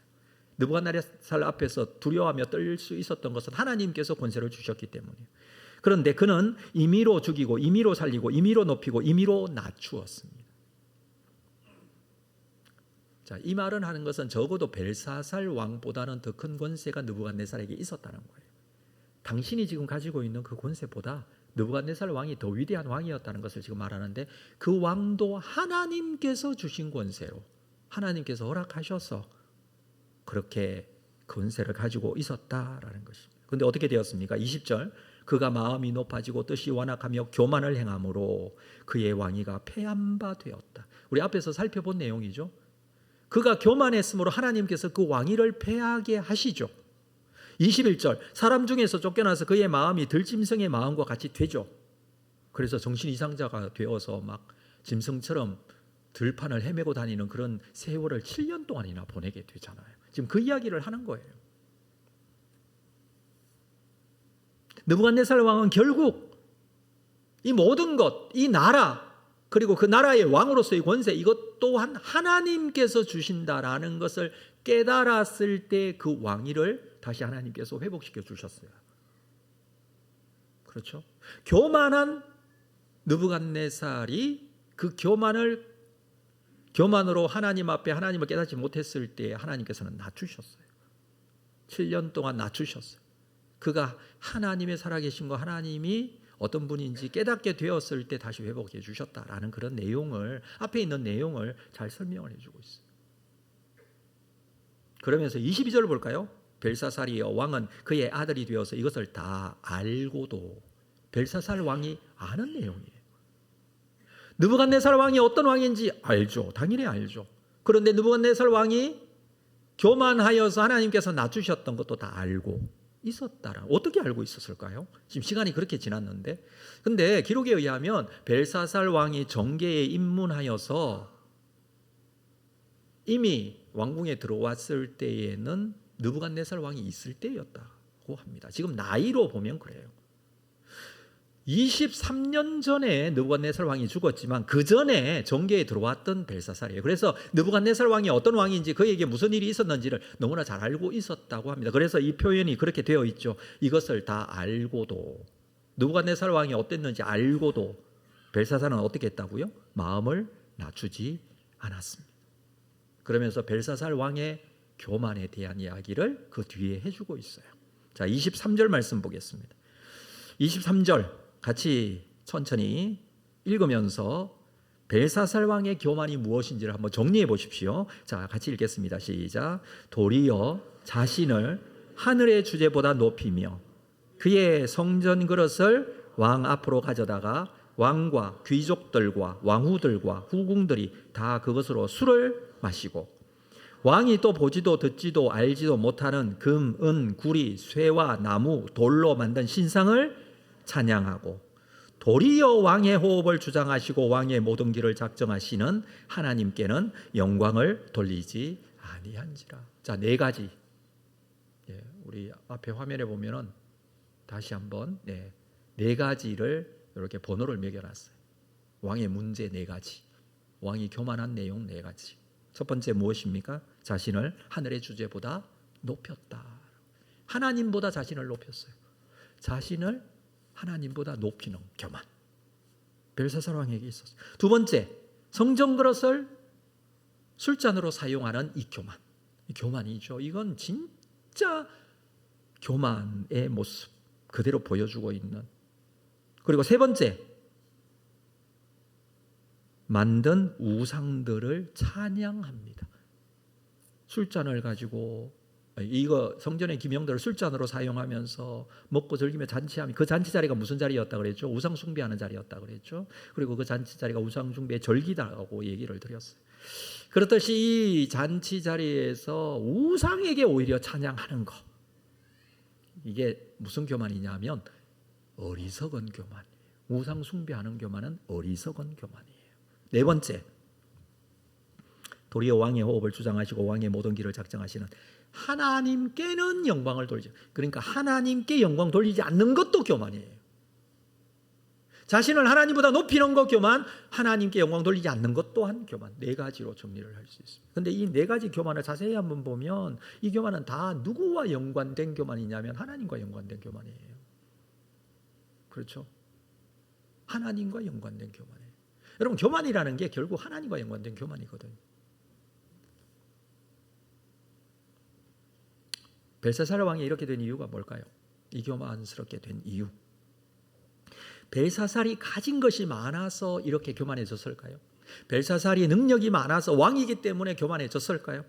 느부갓네살 앞에서 두려워하며 떨릴 수 있었던 것은 하나님께서 권세를 주셨기 때문이에요. 그런데 그는 임의로 죽이고 임의로 살리고 임의로 높이고 임의로 낮추었습니다. 자, 이 말은 하는 것은 적어도 벨사살 왕보다는 더 큰 권세가 느부갓네살에게 있었다는 거예요. 당신이 지금 가지고 있는 그 권세보다 느부갓네살 왕이 더 위대한 왕이었다는 것을 지금 말하는데, 그 왕도 하나님께서 주신 권세로 하나님께서 허락하셔서 그렇게 권세를 가지고 있었다라는 것입니다. 그런데 어떻게 되었습니까? 20절, 그가 마음이 높아지고 뜻이 완악하며 교만을 행함으로 그의 왕위가 패한 바 되었다. 우리 앞에서 살펴본 내용이죠. 그가 교만했으므로 하나님께서 그 왕위를 패하게 하시죠. 21절, 사람 중에서 쫓겨나서 그의 마음이 들짐승의 마음과 같이 되죠. 그래서 정신 이상자가 되어서 막 짐승처럼 들판을 헤매고 다니는 그런 세월을 7년 동안이나 보내게 되잖아요. 지금 그 이야기를 하는 거예요. 느부갓네살 왕은 결국 이 모든 것, 이 나라, 그리고 그 나라의 왕으로서의 권세, 이것 또한 하나님께서 주신다라는 것을 깨달았을 때 그 왕위를 다시 하나님께서 회복시켜 주셨어요. 그렇죠? 교만한 느부갓네살이 그 교만으로 하나님 앞에 하나님을 깨닫지 못했을 때 하나님께서는 낮추셨어요. 7년 동안 낮추셨어요. 그가 하나님의 살아계신 거, 하나님이 어떤 분인지 깨닫게 되었을 때 다시 회복해 주셨다라는 그런 내용을, 앞에 있는 내용을 잘 설명을 해주고 있어요. 그러면서 22절을 볼까요? 벨사살이여 왕은 그의 아들이 되어서 이것을 다 알고도, 벨사살 왕이 아는 내용이에요. 느부갓네살 왕이 어떤 왕인지 알죠. 당연히 알죠. 그런데 느부갓네살 왕이 교만하여서 하나님께서 낮추셨던 것도 다 알고 있었다라. 어떻게 알고 있었을까요? 지금 시간이 그렇게 지났는데. 근데 기록에 의하면 벨사살 왕이 정계에 입문하여서 이미 왕궁에 들어왔을 때에는 느부갓네살 왕이 있을 때였다고 합니다. 지금 나이로 보면 그래요. 23년 전에 느부갓네살 왕이 죽었지만 그 전에 정계에 들어왔던 벨사살이에요. 그래서 느부갓네살 왕이 어떤 왕인지, 그에게 무슨 일이 있었는지를 너무나 잘 알고 있었다고 합니다. 그래서 이 표현이 그렇게 되어 있죠. 이것을 다 알고도, 느부갓네살 왕이 어땠는지 알고도 벨사살은 어떻게 했다고요? 마음을 낮추지 않았습니다. 그러면서 벨사살 왕의 교만에 대한 이야기를 그 뒤에 해주고 있어요. 자, 23절 말씀 보겠습니다. 23절 같이 천천히 읽으면서 벨사살 왕의 교만이 무엇인지를 한번 정리해 보십시오. 자, 같이 읽겠습니다. 시작. 도리어 자신을 하늘의 주제보다 높이며 그의 성전 그릇을 왕 앞으로 가져다가 왕과 귀족들과 왕후들과 후궁들이 다 그것으로 술을 마시고, 왕이 또 보지도 듣지도 알지도 못하는 금, 은, 구리, 쇠와 나무, 돌로 만든 신상을 찬양하고, 도리어 왕의 호흡을 주장하시고 왕의 모든 길을 작정하시는 하나님께는 영광을 돌리지 아니한지라. 자, 네 가지. 우리 앞에 화면에 보면은 다시 한번 네 가지를 이렇게 번호를 매겨놨어요. 왕의 문제 네 가지, 왕이 교만한 내용 네 가지. 첫 번째 무엇입니까? 자신을 하늘의 주제보다 높였다. 하나님보다 자신을 높였어요. 자신을 하나님보다 높이는 교만, 벨사살 왕에게 있었어요. 두 번째, 성전 그릇을 술잔으로 사용하는 이 교만. 이 교만이죠. 이건 진짜 교만의 모습 그대로 보여주고 있는. 그리고 세 번째, 만든 우상들을 찬양합니다. 술잔을 가지고, 이거 성전의 기명들을 술잔으로 사용하면서 먹고 즐기며 잔치하면, 그 잔치 자리가 무슨 자리였다 그랬죠? 우상 숭배하는 자리였다 그랬죠. 그리고 그 잔치 자리가 우상 숭배의 절기다라고 얘기를 드렸어요. 그렇듯이 이 잔치 자리에서 우상에게 오히려 찬양하는 것, 이게 무슨 교만이냐면 어리석은 교만이에요. 우상 숭배하는 교만은 어리석은 교만이에요. 네 번째, 도리어 왕의 호흡을 주장하시고 왕의 모든 길을 작정하시는 하나님께는 영광을 돌리지, 그러니까 하나님께 영광 돌리지 않는 것도 교만이에요. 자신을 하나님보다 높이는 것 교만, 하나님께 영광 돌리지 않는 것 또한 교만. 네 가지로 정리를 할 수 있습니다. 그런데 이 네 가지 교만을 자세히 한번 보면 이 교만은 다 누구와 연관된 교만이냐면 하나님과 연관된 교만이에요. 그렇죠? 하나님과 연관된 교만이에요. 여러분, 교만이라는 게 결국 하나님과 연관된 교만이거든요. 벨사살 왕이 이렇게 된 이유가 뭘까요? 이 교만스럽게 된 이유. 벨사살이 가진 것이 많아서 이렇게 교만해졌을까요? 벨사살이 능력이 많아서 왕이기 때문에 교만해졌을까요?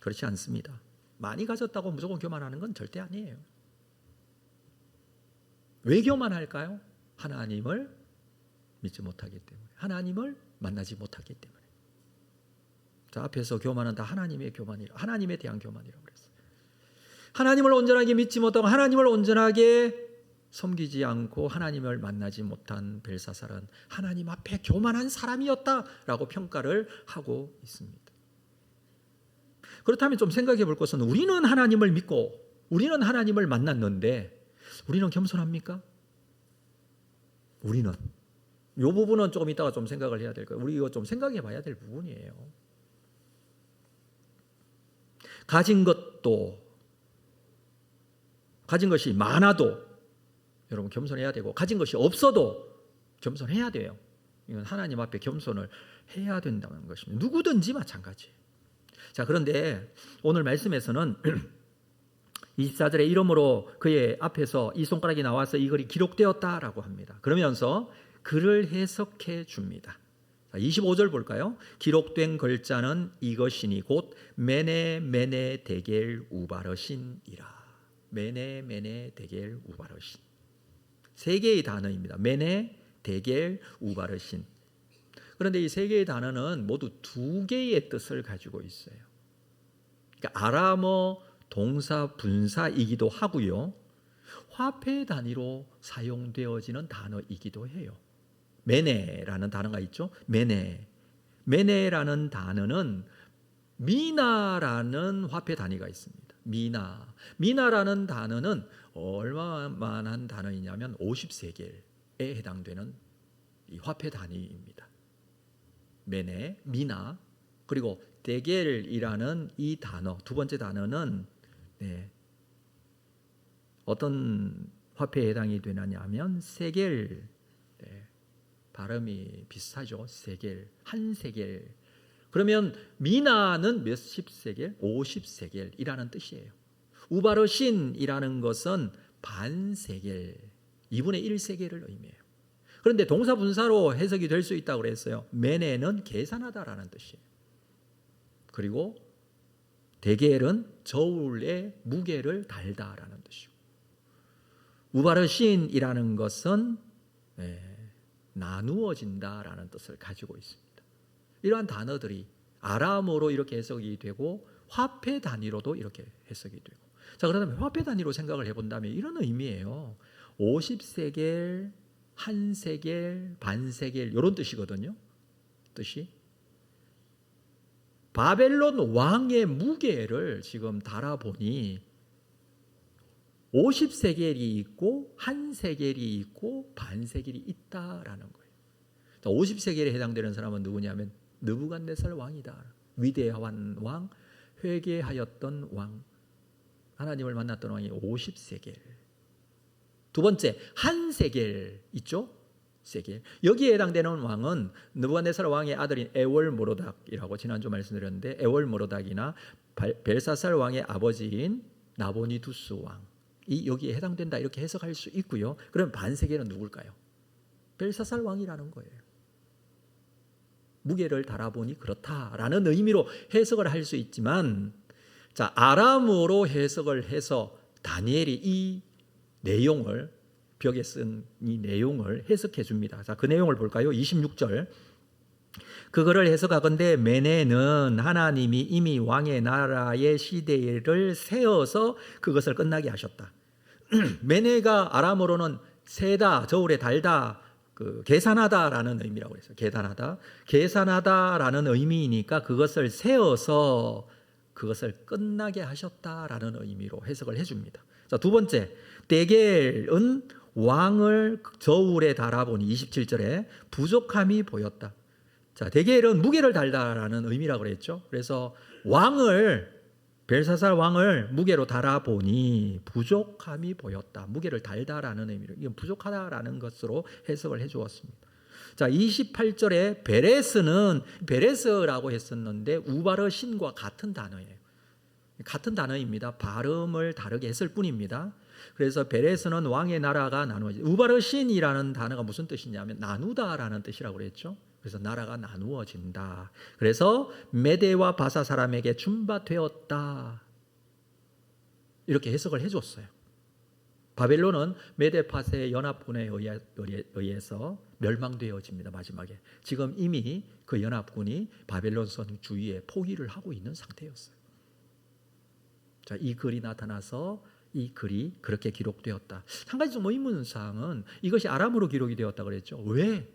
그렇지 않습니다. 많이 가졌다고 무조건 교만하는 건 절대 아니에요. 왜 교만할까요? 하나님을 믿지 못하기 때문에, 하나님을 만나지 못하기 때문에. 자, 앞에서 교만은 다 하나님의 교만이라, 하나님에 대한 교만이라고 그랬어요. 하나님을 온전하게 믿지 못하고 하나님을 온전하게 섬기지 않고 하나님을 만나지 못한 벨사살은 하나님 앞에 교만한 사람이었다라고 평가를 하고 있습니다. 그렇다면 좀 생각해 볼 것은, 우리는 하나님을 믿고 우리는 하나님을 만났는데 우리는 겸손합니까? 우리는 이 부분은 조금 이따가 좀 생각을 해야 될 거예요. 우리 이거 좀 생각해 봐야 될 부분이에요. 가진 것이 많아도 여러분 겸손해야 되고, 가진 것이 없어도 겸손해야 돼요. 이건 하나님 앞에 겸손을 해야 된다는 것입니다. 누구든지 마찬가지예요. 자, 그런데 오늘 말씀에서는 24절에 이러므로 그의 앞에서 이 손가락이 나와서 이 글이 기록되었다라고 합니다. 그러면서 글을 해석해 줍니다. 25절 볼까요? 기록된 글자는 이것이니 곧 메네 메네 데겔 우바르신이라. 메네 메네 데겔 우바르신. 세 개의 단어입니다. 메네, 데겔, 우바르신. 그런데 이 세 개의 단어는 모두 두 개의 뜻을 가지고 있어요. 그러니까 아람어 동사 분사이기도 하고요, 화폐 단위로 사용되어지는 단어이기도 해요. 메네라는 단어가 있죠. 메네라는 단어는 미나라는 화폐 단위가 있습니다. 미나라는 단어는 얼마만한 단어이냐면 50세겔에 해당되는 이 화폐 단위입니다. 메네, 미나. 그리고 데겔이라는 이 단어, 두 번째 단어는 어떤 화폐에 해당이 되느냐면 세겔. 발음이 비슷하죠. 세겔, 한 세겔. 그러면 미나는 몇십 세겔? 50세겔이라는 뜻이에요. 우바르신이라는 것은 반 세겔, 2분의 1 세겔을 의미해요. 그런데 동사 분사로 해석이 될 수 있다고 그랬어요. 메네는 계산하다라는 뜻이에요. 그리고 데겔은 저울의 무게를 달다라는 뜻이고, 우바르신이라는 것은 나누어진다라는 뜻을 가지고 있습니다. 이러한 단어들이 아람어로 이렇게 해석이 되고 화폐 단위로도 이렇게 해석이 되고. 자, 그렇다면 화폐 단위로 생각을 해본다면 이런 의미예요. 50세겔, 한 세겔, 반 세겔 이런 뜻이거든요. 뜻이 바벨론 왕의 무게를 지금 달아보니 50세겔이 있고 한 세겔이 있고 반 세겔이 있다라는 거예요. 50세겔에 해당되는 사람은 누구냐면 느부갓네살 왕이다. 위대한 왕, 회개하였던 왕, 하나님을 만났던 왕이 50세겔. 두 번째, 한 세겔 있죠? 세겔. 여기에 해당되는 왕은 느부갓네살 왕의 아들인 에월모로닥이라고 지난주 말씀드렸는데, 에월모로닥이나 벨사살 왕의 아버지인 나보니두스 왕이 여기에 해당된다 이렇게 해석할 수 있고요. 그럼 반 세겔은 누굴까요? 벨사살 왕이라는 거예요. 무게를 달아보니 그렇다라는 의미로 해석을 할 수 있지만, 자, 아람어로 해석을 해서 다니엘이 이 내용을, 벽에 쓴 이 내용을 해석해 줍니다. 자, 그 내용을 볼까요? 26절. 그거를 해석하건대 메네는 하나님이 이미 왕의 나라의 시대를 세어서 그것을 끝나게 하셨다. 메네가 아람어로는 세다, 저울에 달다, 계산하다라는 의미라고 했어요. 계산하다라는 의미이니까 그것을 세어서 그것을 끝나게 하셨다라는 의미로 해석을 해줍니다. 자, 두 번째, 데겔은 왕을 저울에 달아보니 27절에 부족함이 보였다. 자, 대개 이런 무게를 달다라는 의미라고 그랬죠. 그래서 벨사살 왕을 무게로 달아보니 부족함이 보였다. 무게를 달다라는 의미로, 이건 부족하다라는 것으로 해석을 해 주었습니다. 자, 28절에 베레스라고 했었는데 우바르 신과 같은 단어예요. 같은 단어입니다. 발음을 다르게 했을 뿐입니다. 그래서 베레스는 왕의 나라가 나누어지. 우바르 신이라는 단어가 무슨 뜻이냐면 나누다라는 뜻이라고 그랬죠. 그래서 나라가 나누어진다. 그래서 메대와 바사 사람에게 준바되었다. 이렇게 해석을 해줬어요. 바벨론은 메대 파세의 연합군에 의해서 멸망되어집니다. 마지막에 지금 이미 그 연합군이 바벨론 성 주위에 포위를 하고 있는 상태였어요. 자, 이 글이 나타나서 이 글이 그렇게 기록되었다. 한 가지 좀 의문사항은 이것이 아람어로 기록이 되었다 그랬죠. 왜?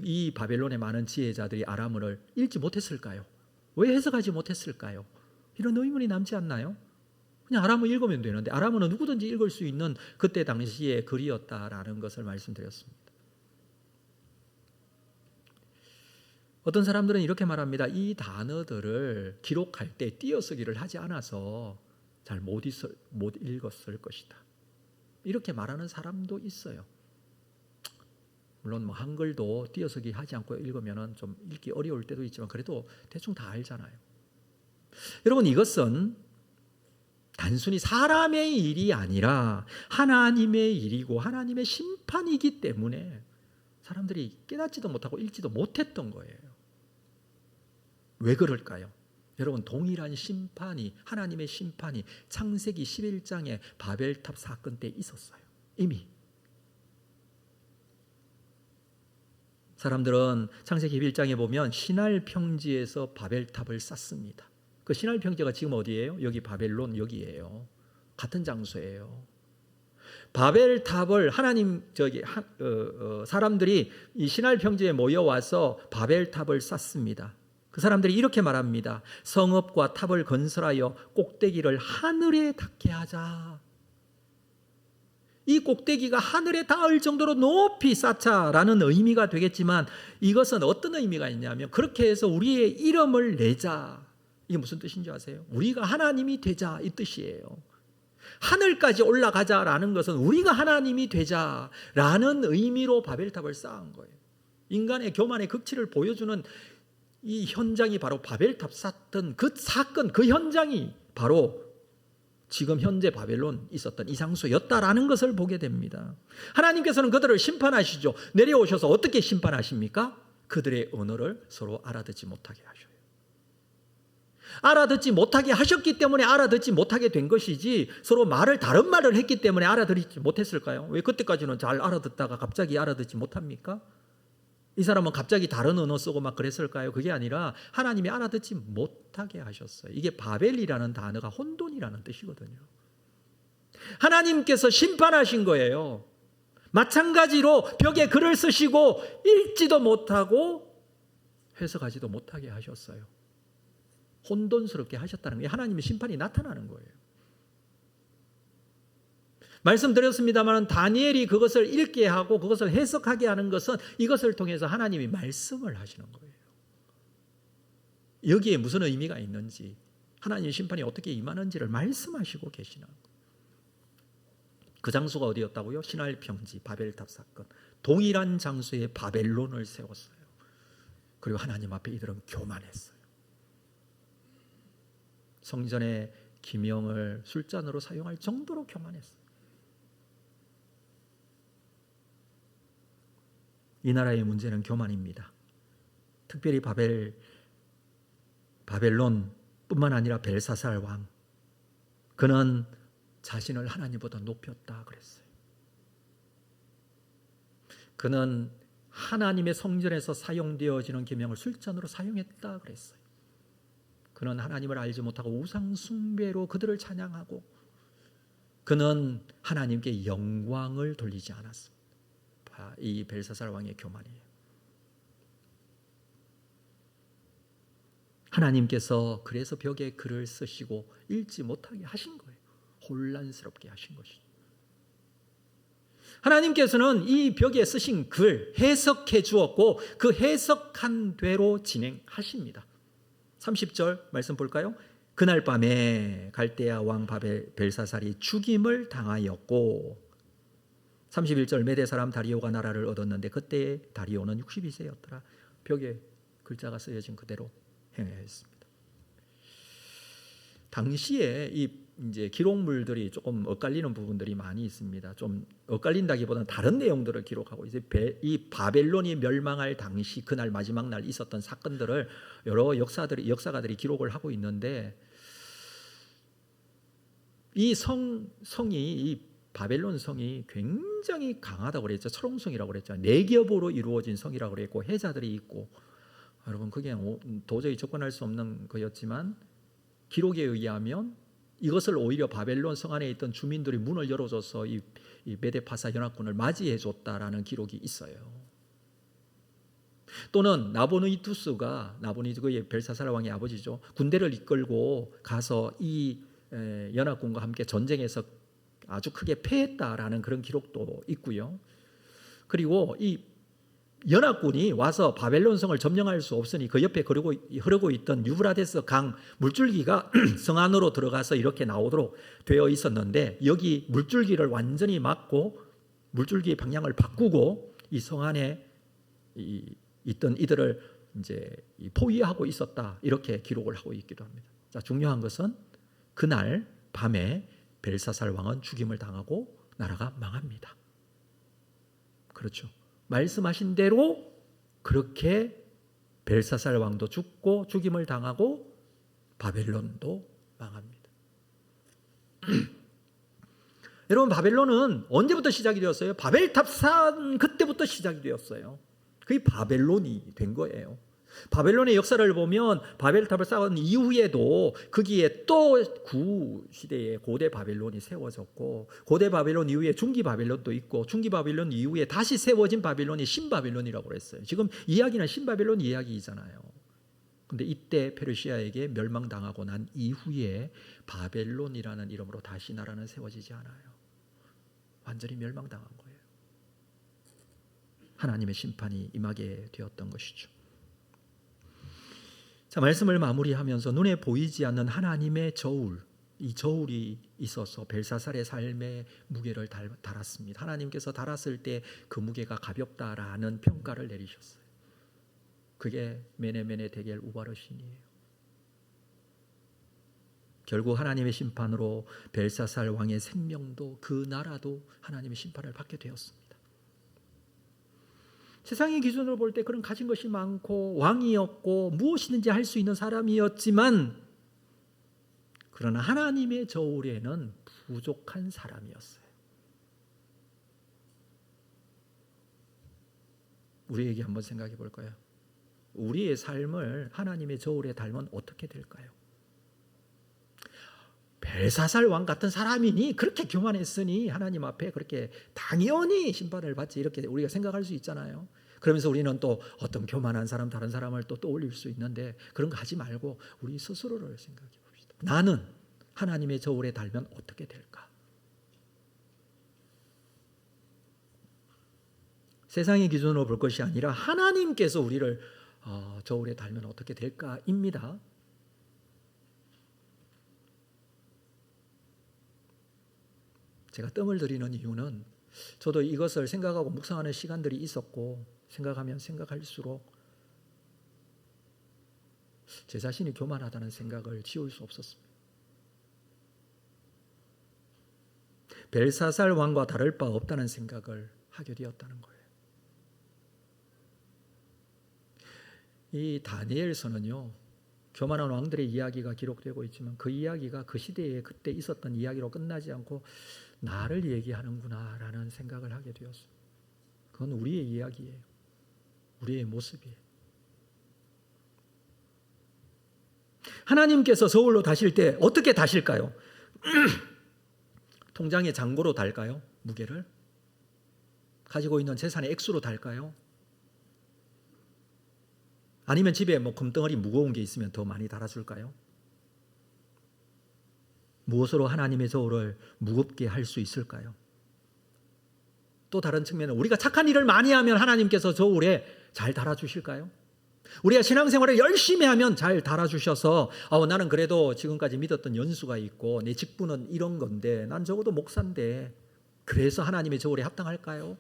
이 바벨론의 많은 지혜자들이 아람어를 읽지 못했을까요? 왜 해석하지 못했을까요? 이런 의문이 남지 않나요? 그냥 아람어 읽으면 되는데 아람어는 누구든지 읽을 수 있는 그때 당시의 글이었다라는 것을 말씀드렸습니다. 어떤 사람들은 이렇게 말합니다. 이 단어들을 기록할 때 띄어쓰기를 하지 않아서 잘 못 읽었을 것이다. 이렇게 말하는 사람도 있어요. 물론 뭐 한글도 띄어쓰기 하지 않고 읽으면 좀 읽기 어려울 때도 있지만 그래도 대충 다 알잖아요. 여러분, 이것은 단순히 사람의 일이 아니라 하나님의 일이고 하나님의 심판이기 때문에 사람들이 깨닫지도 못하고 읽지도 못했던 거예요. 왜 그럴까요? 여러분, 동일한 심판이, 하나님의 심판이 창세기 11장의 바벨탑 사건 때 있었어요. 이미. 사람들은 창세기 11장에 보면 시날 평지에서 바벨탑을 쌓습니다. 그 시날 평지가 지금 어디예요? 여기 바벨론 여기예요. 같은 장소예요. 바벨탑을 사람들이 이 시날 평지에 모여와서 바벨탑을 쌓습니다. 그 사람들이 이렇게 말합니다. 성읍과 탑을 건설하여 꼭대기를 하늘에 닿게 하자. 이 꼭대기가 하늘에 닿을 정도로 높이 쌓자라는 의미가 되겠지만 이것은 어떤 의미가 있냐면 그렇게 해서 우리의 이름을 내자. 이게 무슨 뜻인지 아세요? 우리가 하나님이 되자 이 뜻이에요. 하늘까지 올라가자라는 것은 우리가 하나님이 되자라는 의미로 바벨탑을 쌓은 거예요. 인간의 교만의 극치를 보여주는 이 현장이 바로 바벨탑 쌓던 그 사건, 그 현장이 바로 지금 현재 바벨론 있었던 이 장소였다라는 것을 보게 됩니다. 하나님께서는 그들을 심판하시죠. 내려오셔서 어떻게 심판하십니까? 그들의 언어를 서로 알아듣지 못하게 하셔요. 알아듣지 못하게 하셨기 때문에 알아듣지 못하게 된 것이지 서로 다른 말을 했기 때문에 알아듣지 못했을까요? 왜 그때까지는 잘 알아듣다가 갑자기 알아듣지 못합니까? 이 사람은 갑자기 다른 언어 쓰고 막 그랬을까요? 그게 아니라 하나님이 알아듣지 못하게 하셨어요. 이게 바벨이라는 단어가 혼돈이라는 뜻이거든요. 하나님께서 심판하신 거예요. 마찬가지로 벽에 글을 쓰시고 읽지도 못하고 해석하지도 못하게 하셨어요. 혼돈스럽게 하셨다는 게 하나님의 심판이 나타나는 거예요. 말씀드렸습니다만 다니엘이 그것을 읽게 하고 그것을 해석하게 하는 것은 이것을 통해서 하나님이 말씀을 하시는 거예요. 여기에 무슨 의미가 있는지, 하나님의 심판이 어떻게 임하는지를 말씀하시고 계시는 거예요. 그 장소가 어디였다고요? 시날 평지 바벨탑 사건. 동일한 장소에 바벨론을 세웠어요. 그리고 하나님 앞에 이들은 교만했어요. 성전의 기명을 술잔으로 사용할 정도로 교만했어요. 이 나라의 문제는 교만입니다. 특별히 바벨론뿐만 아니라 벨사살 왕, 그는 자신을 하나님보다 높였다 그랬어요. 그는 하나님의 성전에서 사용되어지는 계명을 술잔으로 사용했다 그랬어요. 그는 하나님을 알지 못하고 우상 숭배로 그들을 찬양하고 그는 하나님께 영광을 돌리지 않았습니다. 이 벨사살 왕의 교만이에요. 하나님께서 그래서 벽에 글을 쓰시고 읽지 못하게 하신 거예요. 혼란스럽게 하신 것이죠. 하나님께서는 이 벽에 쓰신 글 해석해 주었고 그 해석한 대로 진행하십니다. 30절 말씀 볼까요? 그날 밤에 갈대아 왕 벨사살이 죽임을 당하였고 31절 메대 사람 다리오가 나라를 얻었는데 그때 다리오는 62세였더라. 벽에 글자가 쓰여진 그대로 행하였습니다. 당시에 이 이제 기록물들이 조금 엇갈리는 부분들이 많이 있습니다. 좀 엇갈린다기보다는 다른 내용들을 기록하고 이제 이 바벨론이 멸망할 당시 그날 마지막 날 있었던 사건들을 여러 역사가들이 기록을 하고 있는데 이 성이 이 바벨론 성이 굉장히 강하다고 그랬죠. 철옹성이라고 그랬죠. 4겹으로 이루어진 성이라고 그랬고 해자들이 있고 여러분 그게 도저히 접근할 수 없는 거였지만 기록에 의하면 이것을 오히려 바벨론 성 안에 있던 주민들이 문을 열어줘서 이 메데파사 연합군을 맞이해 줬다라는 기록이 있어요. 또는 나보누이투스가 나보누이투스의 벨사살 왕의 아버지죠. 군대를 이끌고 가서 이 연합군과 함께 전쟁에서 아주 크게 패했다라는 그런 기록도 있고요. 그리고 이 연합군이 와서 바벨론 성을 점령할 수 없으니 그 옆에 흐르고 있던 유브라데스 강 물줄기가 성 안으로 들어가서 이렇게 나오도록 되어 있었는데 여기 물줄기를 완전히 막고 물줄기의 방향을 바꾸고 이 성 안에 있던 이들을 이제 포위하고 있었다 이렇게 기록을 하고 있기도 합니다. 자, 중요한 것은 그날 밤에 벨사살 왕은 죽임을 당하고 나라가 망합니다. 그렇죠. 말씀하신 대로 그렇게 벨사살 왕도 죽고 죽임을 당하고 바벨론도 망합니다. 여러분 바벨론은 언제부터 시작이 되었어요? 바벨탑 산 그때부터 시작이 되었어요. 그게 바벨론이 된 거예요. 바벨론의 역사를 보면 바벨탑을 쌓은 이후에도 거기에 또 구시대에 고대 바벨론이 세워졌고 고대 바벨론 이후에 중기 바벨론도 있고 중기 바벨론 이후에 다시 세워진 바벨론이 신바벨론이라고 그랬어요. 지금 이야기는 신바벨론 이야기이잖아요. 근데 이때 페르시아에게 멸망당하고 난 이후에 바벨론이라는 이름으로 다시 나라는 세워지지 않아요. 완전히 멸망당한 거예요. 하나님의 심판이 임하게 되었던 것이죠. 자, 말씀을 마무리하면서 눈에 보이지 않는 하나님의 저울, 이 저울이 있어서 벨사살의 삶의 무게를 달았습니다. 하나님께서 달았을 때 그 무게가 가볍다라는 평가를 내리셨어요. 그게 메네메네 데겔 우바르신이에요. 결국 하나님의 심판으로 벨사살 왕의 생명도 그 나라도 하나님의 심판을 받게 되었습니다. 세상의 기준으로 볼 때 그런 가진 것이 많고 왕이었고 무엇이든지 할 수 있는 사람이었지만 그러나 하나님의 저울에는 부족한 사람이었어요. 우리에게 한번 생각해 볼까요? 우리의 삶을 하나님의 저울에 달면 어떻게 될까요? 벨사살 왕 같은 사람이니 그렇게 교만했으니 하나님 앞에 그렇게 당연히 심판을 받지 이렇게 우리가 생각할 수 있잖아요. 그러면서 우리는 또 어떤 교만한 사람 다른 사람을 또 떠올릴 수 있는데 그런 거 하지 말고 우리 스스로를 생각해 봅시다. 나는 하나님의 저울에 달면 어떻게 될까? 세상의 기준으로 볼 것이 아니라 하나님께서 우리를 저울에 달면 어떻게 될까입니다. 제가 뜸을 들이는 이유는 저도 이것을 생각하고 묵상하는 시간들이 있었고 생각하면 생각할수록 제 자신이 교만하다는 생각을 지울 수 없었습니다. 벨사살 왕과 다를 바 없다는 생각을 하게 되었다는 거예요. 이 다니엘서는요, 교만한 왕들의 이야기가 기록되고 있지만 그 이야기가 그 시대에 그때 있었던 이야기로 끝나지 않고 나를 얘기하는구나라는 생각을 하게 되었어요. 그건 우리의 이야기예요. 우리의 모습이에요. 하나님께서 저울로 다실 때 어떻게 다실까요? 통장의 잔고로 달까요? 무게를? 가지고 있는 재산의 액수로 달까요? 아니면 집에 금덩어리 무거운 게 있으면 더 많이 달아줄까요? 무엇으로 하나님의 저울을 무겁게 할 수 있을까요? 또 다른 측면은 우리가 착한 일을 많이 하면 하나님께서 저 오래 잘 달아주실까요? 우리가 신앙생활을 열심히 하면 잘 달아주셔서 나는 그래도 지금까지 믿었던 연수가 있고 내 직분은 이런 건데 난 적어도 목사인데 그래서 하나님의 저 오래 합당할까요?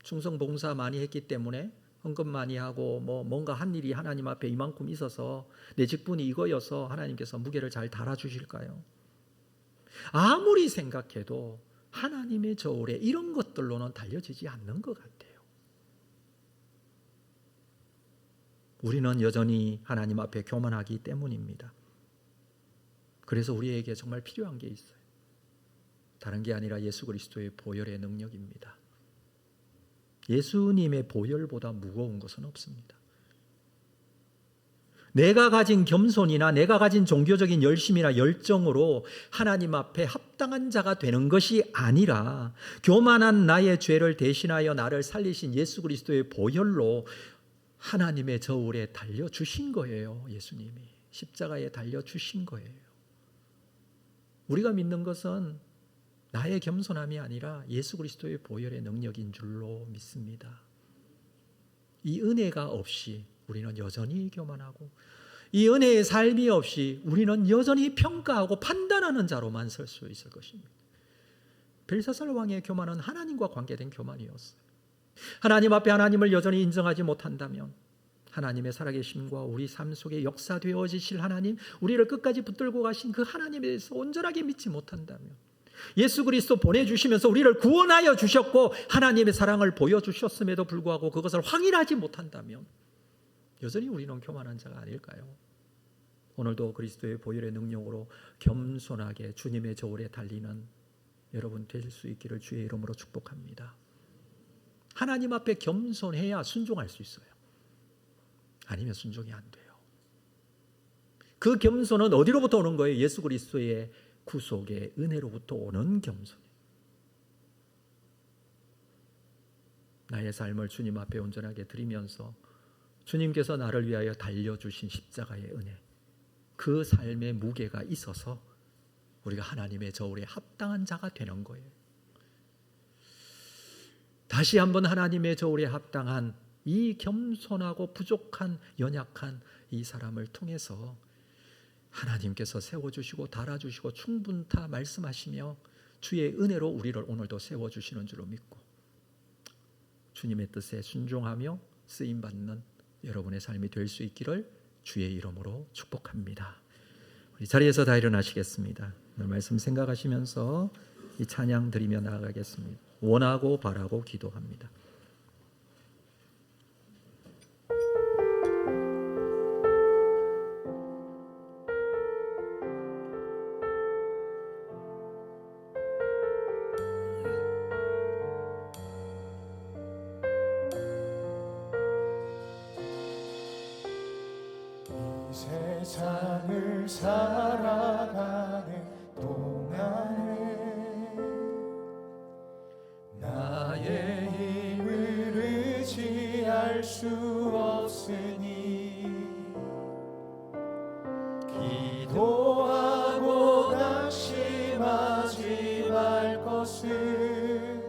충성 봉사 많이 했기 때문에 헌금 많이 하고 뭔가 한 일이 하나님 앞에 이만큼 있어서 내 직분이 이거여서 하나님께서 무게를 잘 달아주실까요? 아무리 생각해도 하나님의 저 오래 이런 것들로는 달려지지 않는 것 같아요. 우리는 여전히 하나님 앞에 교만하기 때문입니다. 그래서 우리에게 정말 필요한 게 있어요. 다른 게 아니라 예수 그리스도의 보혈의 능력입니다. 예수님의 보혈보다 무거운 것은 없습니다. 내가 가진 겸손이나 내가 가진 종교적인 열심이나 열정으로 하나님 앞에 합당한 자가 되는 것이 아니라 교만한 나의 죄를 대신하여 나를 살리신 예수 그리스도의 보혈로 하나님의 저 오래 달려주신 거예요. 예수님이 십자가에 달려주신 거예요. 우리가 믿는 것은 나의 겸손함이 아니라 예수 그리스도의 보혈의 능력인 줄로 믿습니다. 이 은혜가 없이 우리는 여전히 교만하고 이 은혜의 삶이 없이 우리는 여전히 평가하고 판단하는 자로만 설 수 있을 것입니다. 벨사살 왕의 교만은 하나님과 관계된 교만이었어요. 하나님 앞에 하나님을 여전히 인정하지 못한다면 하나님의 살아계심과 우리 삶 속에 역사되어지실 하나님, 우리를 끝까지 붙들고 가신 그 하나님에 대해서 온전하게 믿지 못한다면, 예수 그리스도 보내주시면서 우리를 구원하여 주셨고 하나님의 사랑을 보여주셨음에도 불구하고 그것을 확인하지 못한다면 여전히 우리는 교만한 자가 아닐까요? 오늘도 그리스도의 보혈의 능력으로 겸손하게 주님의 저울에 달리는 여러분 될 수 있기를 주의 이름으로 축복합니다. 하나님 앞에 겸손해야 순종할 수 있어요. 아니면 순종이 안 돼요. 그 겸손은 어디로부터 오는 거예요? 예수 그리스도의 구속의 은혜로부터 오는 겸손이에요. 나의 삶을 주님 앞에 온전하게 드리면서 주님께서 나를 위하여 달려주신 십자가의 은혜, 그 삶의 무게가 있어서 우리가 하나님의 저울에 합당한 자가 되는 거예요. 다시 한번 하나님의 저울에 합당한 이 겸손하고 부족한 연약한 이 사람을 통해서 하나님께서 세워주시고 달아주시고 충분타 말씀하시며 주의 은혜로 우리를 오늘도 세워주시는 줄로 믿고 주님의 뜻에 순종하며 쓰임받는 여러분의 삶이 될 수 있기를 주의 이름으로 축복합니다. 우리 자리에서 다 일어나시겠습니다. 오늘 말씀 생각하시면서 이 찬양 드리며 나아가겠습니다. 원하고 바라고 기도합니다. 세상을 살아가는 동안에 나의 힘을 의지할 수 없으니 기도하고 낙심하지 말 것을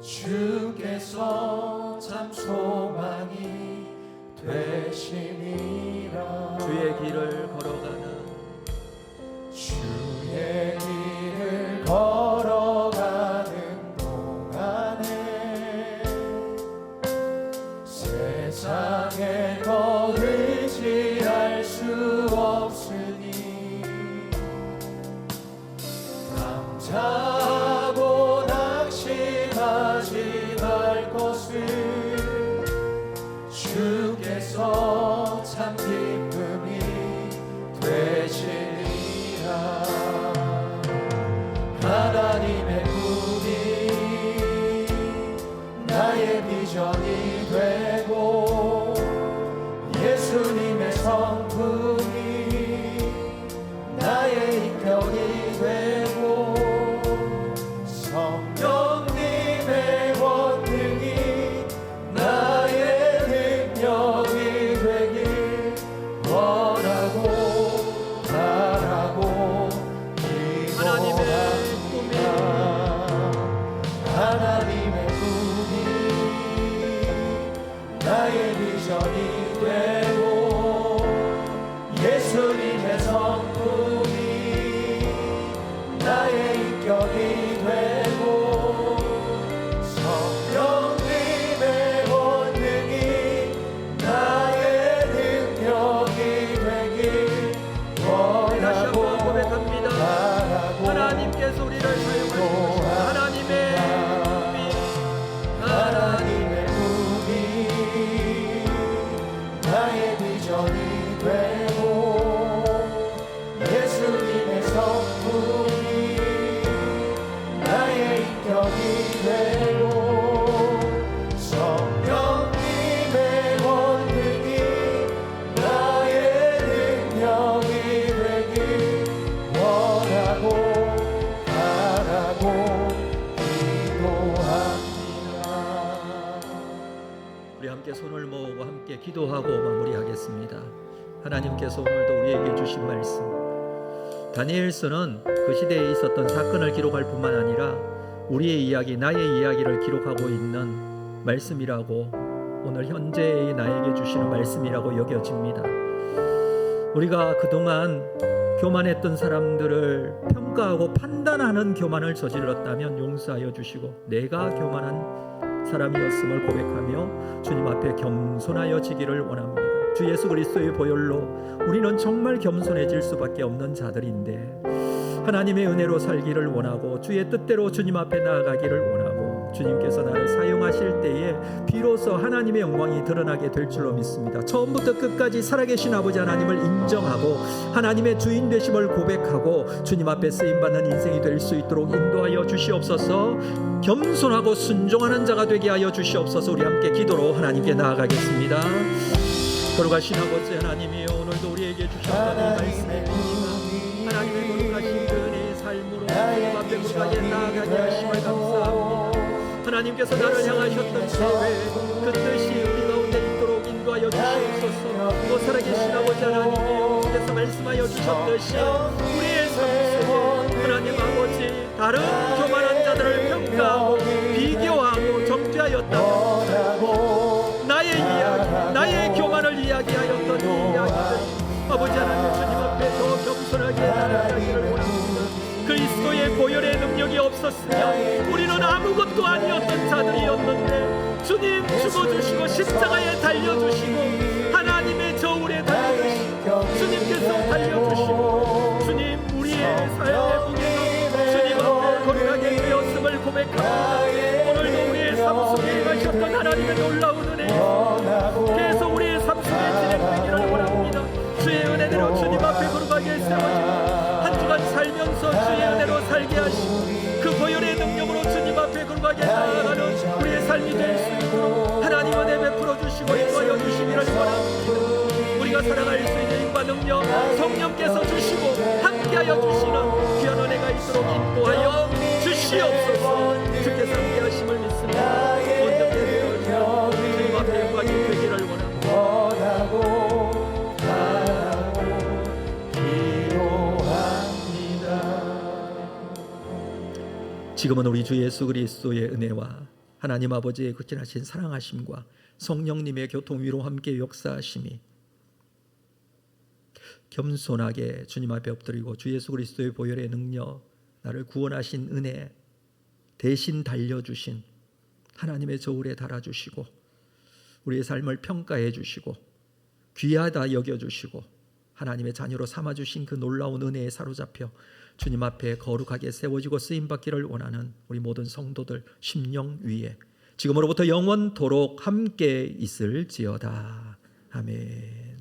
주께서 참 소망이 되심이라. 주의 길을 걸어가는 주의 길을 걸어가는 동안에 세상에 더 의지할 수 없으니 감사하고 낙심하지 말 것을 주께서 참 기쁨이 되시리라. 하나님의 꿈이 나의 비전이 되고 예수님의 성품이 나의 인격이 되고 성령님의 권능이 나의 능력이 되길 원하고 바라고 기도합니다. 하나님의 인격이 되고 예수님의 성품이 나의 인격이 되고 성령님의 권능이 나의 능력이 되길 원하고 바라고 기도합니다. 우리 함께 손을 모으고 함께 기도하고 마무리하겠습니다. 하나님께서 오늘도 우리에게 주신 말씀, 다니엘서는 그 시대에 있었던 사건을 기록할 뿐만 아니라 우리의 이야기, 나의 이야기를 기록하고 있는 말씀이라고, 오늘 현재의 나에게 주시는 말씀이라고 여겨집니다. 우리가 그동안 교만했던 사람들을 평가하고 판단하는 교만을 저질렀다면 용서하여 주시고, 내가 교만한 사람이었음을 고백하며 주님 앞에 겸손하여 지기를 원합니다. 주 예수 그리스도의 보혈로 우리는 정말 겸손해질 수밖에 없는 자들인데, 하나님의 은혜로 살기를 원하고 주의 뜻대로 주님 앞에 나아가기를 원하고, 주님께서 나를 사용하실 때에 비로소 하나님의 영광이 드러나게 될 줄로 믿습니다. 처음부터 끝까지 살아계신 아버지 하나님을 인정하고 하나님의 주인 되심을 고백하고 주님 앞에 쓰임받는 인생이 될 수 있도록 인도하여 주시옵소서. 겸손하고 순종하는 자가 되게 하여 주시옵소서. 우리 함께 기도로 하나님께 나아가겠습니다. 거룩하신 아버지 하나님이여, 오늘도 우리에게 주셨던 이 말씀에 하나님의 거룩하신 그 은혜의 삶으로 주님 앞에 거룩하게 나아가게 하심을 감사합니다. 하나님께서 나를 향하셨던 계획, 그 뜻이 우리 가운데 있도록 인도하여 주시옵소서. 또 살아계신 아버지 하나님이여, 주께서 말씀하여 주셨듯이 우리의 삶 속에 하나님 아버지 다른 교만한 자들을 평가하고 비교하고 정죄하였다면 나의 이야기, 나의 교만을 이야기하였던 이 이야기들 아버지 하나님 주님 앞에 더 겸손하게 나아가기를 원합니다. 그리스도의 보혈의 능력이 없었으면 우리는 아무것도 아니었던 자들이었는데, 주님 죽어주시고 십자가에 달려주시고 하나님의 저울에 달려주시고 주님께서 달려주시고 주님 우리의 삶의 무게도 주님 앞에 거룩하게 되었음을 고백합니다. 오늘도 우리의 삶 속에 임하셨던 하나님의 놀라운 은혜 계속 우리의 삶 속에 진행되기를 원합니다. 주의 은혜대로 주님 앞에 거룩하게 세워지고 한 주간 살면서 주의 은혜로 살게 하시고 그 보혈의 능력으로 주님 앞에 거룩하게 나아가는 우리의 삶이 될 수 있도록 하나님 은혜 베풀어 주시고 인도하여 주시기를 원합니다. 우리가 살아갈 수 있는 힘과 능력 성령께서 주시고 함께하여 주시는 귀한 은혜가 있도록 인도하여 주시옵소서. 주께서 함께하심을 믿습니다. 온전히 되어 주님 앞에 영광이 되기를 원합니다. 지금은 우리 주 예수 그리스도의 은혜와 하나님 아버지의 극진하신 사랑하심과 성령님의 교통 위로 함께 역사하심이 겸손하게 주님 앞에 엎드리고 주 예수 그리스도의 보혈의 능력, 나를 구원하신 은혜 대신 달려주신 하나님의 저울에 달아주시고 우리의 삶을 평가해 주시고 귀하다 여겨주시고 하나님의 자녀로 삼아주신 그 놀라운 은혜에 사로잡혀 주님 앞에 거룩하게 세워지고 쓰임받기를 원하는 우리 모든 성도들 심령 위에 지금으로부터 영원토록 함께 있을지어다. 아멘.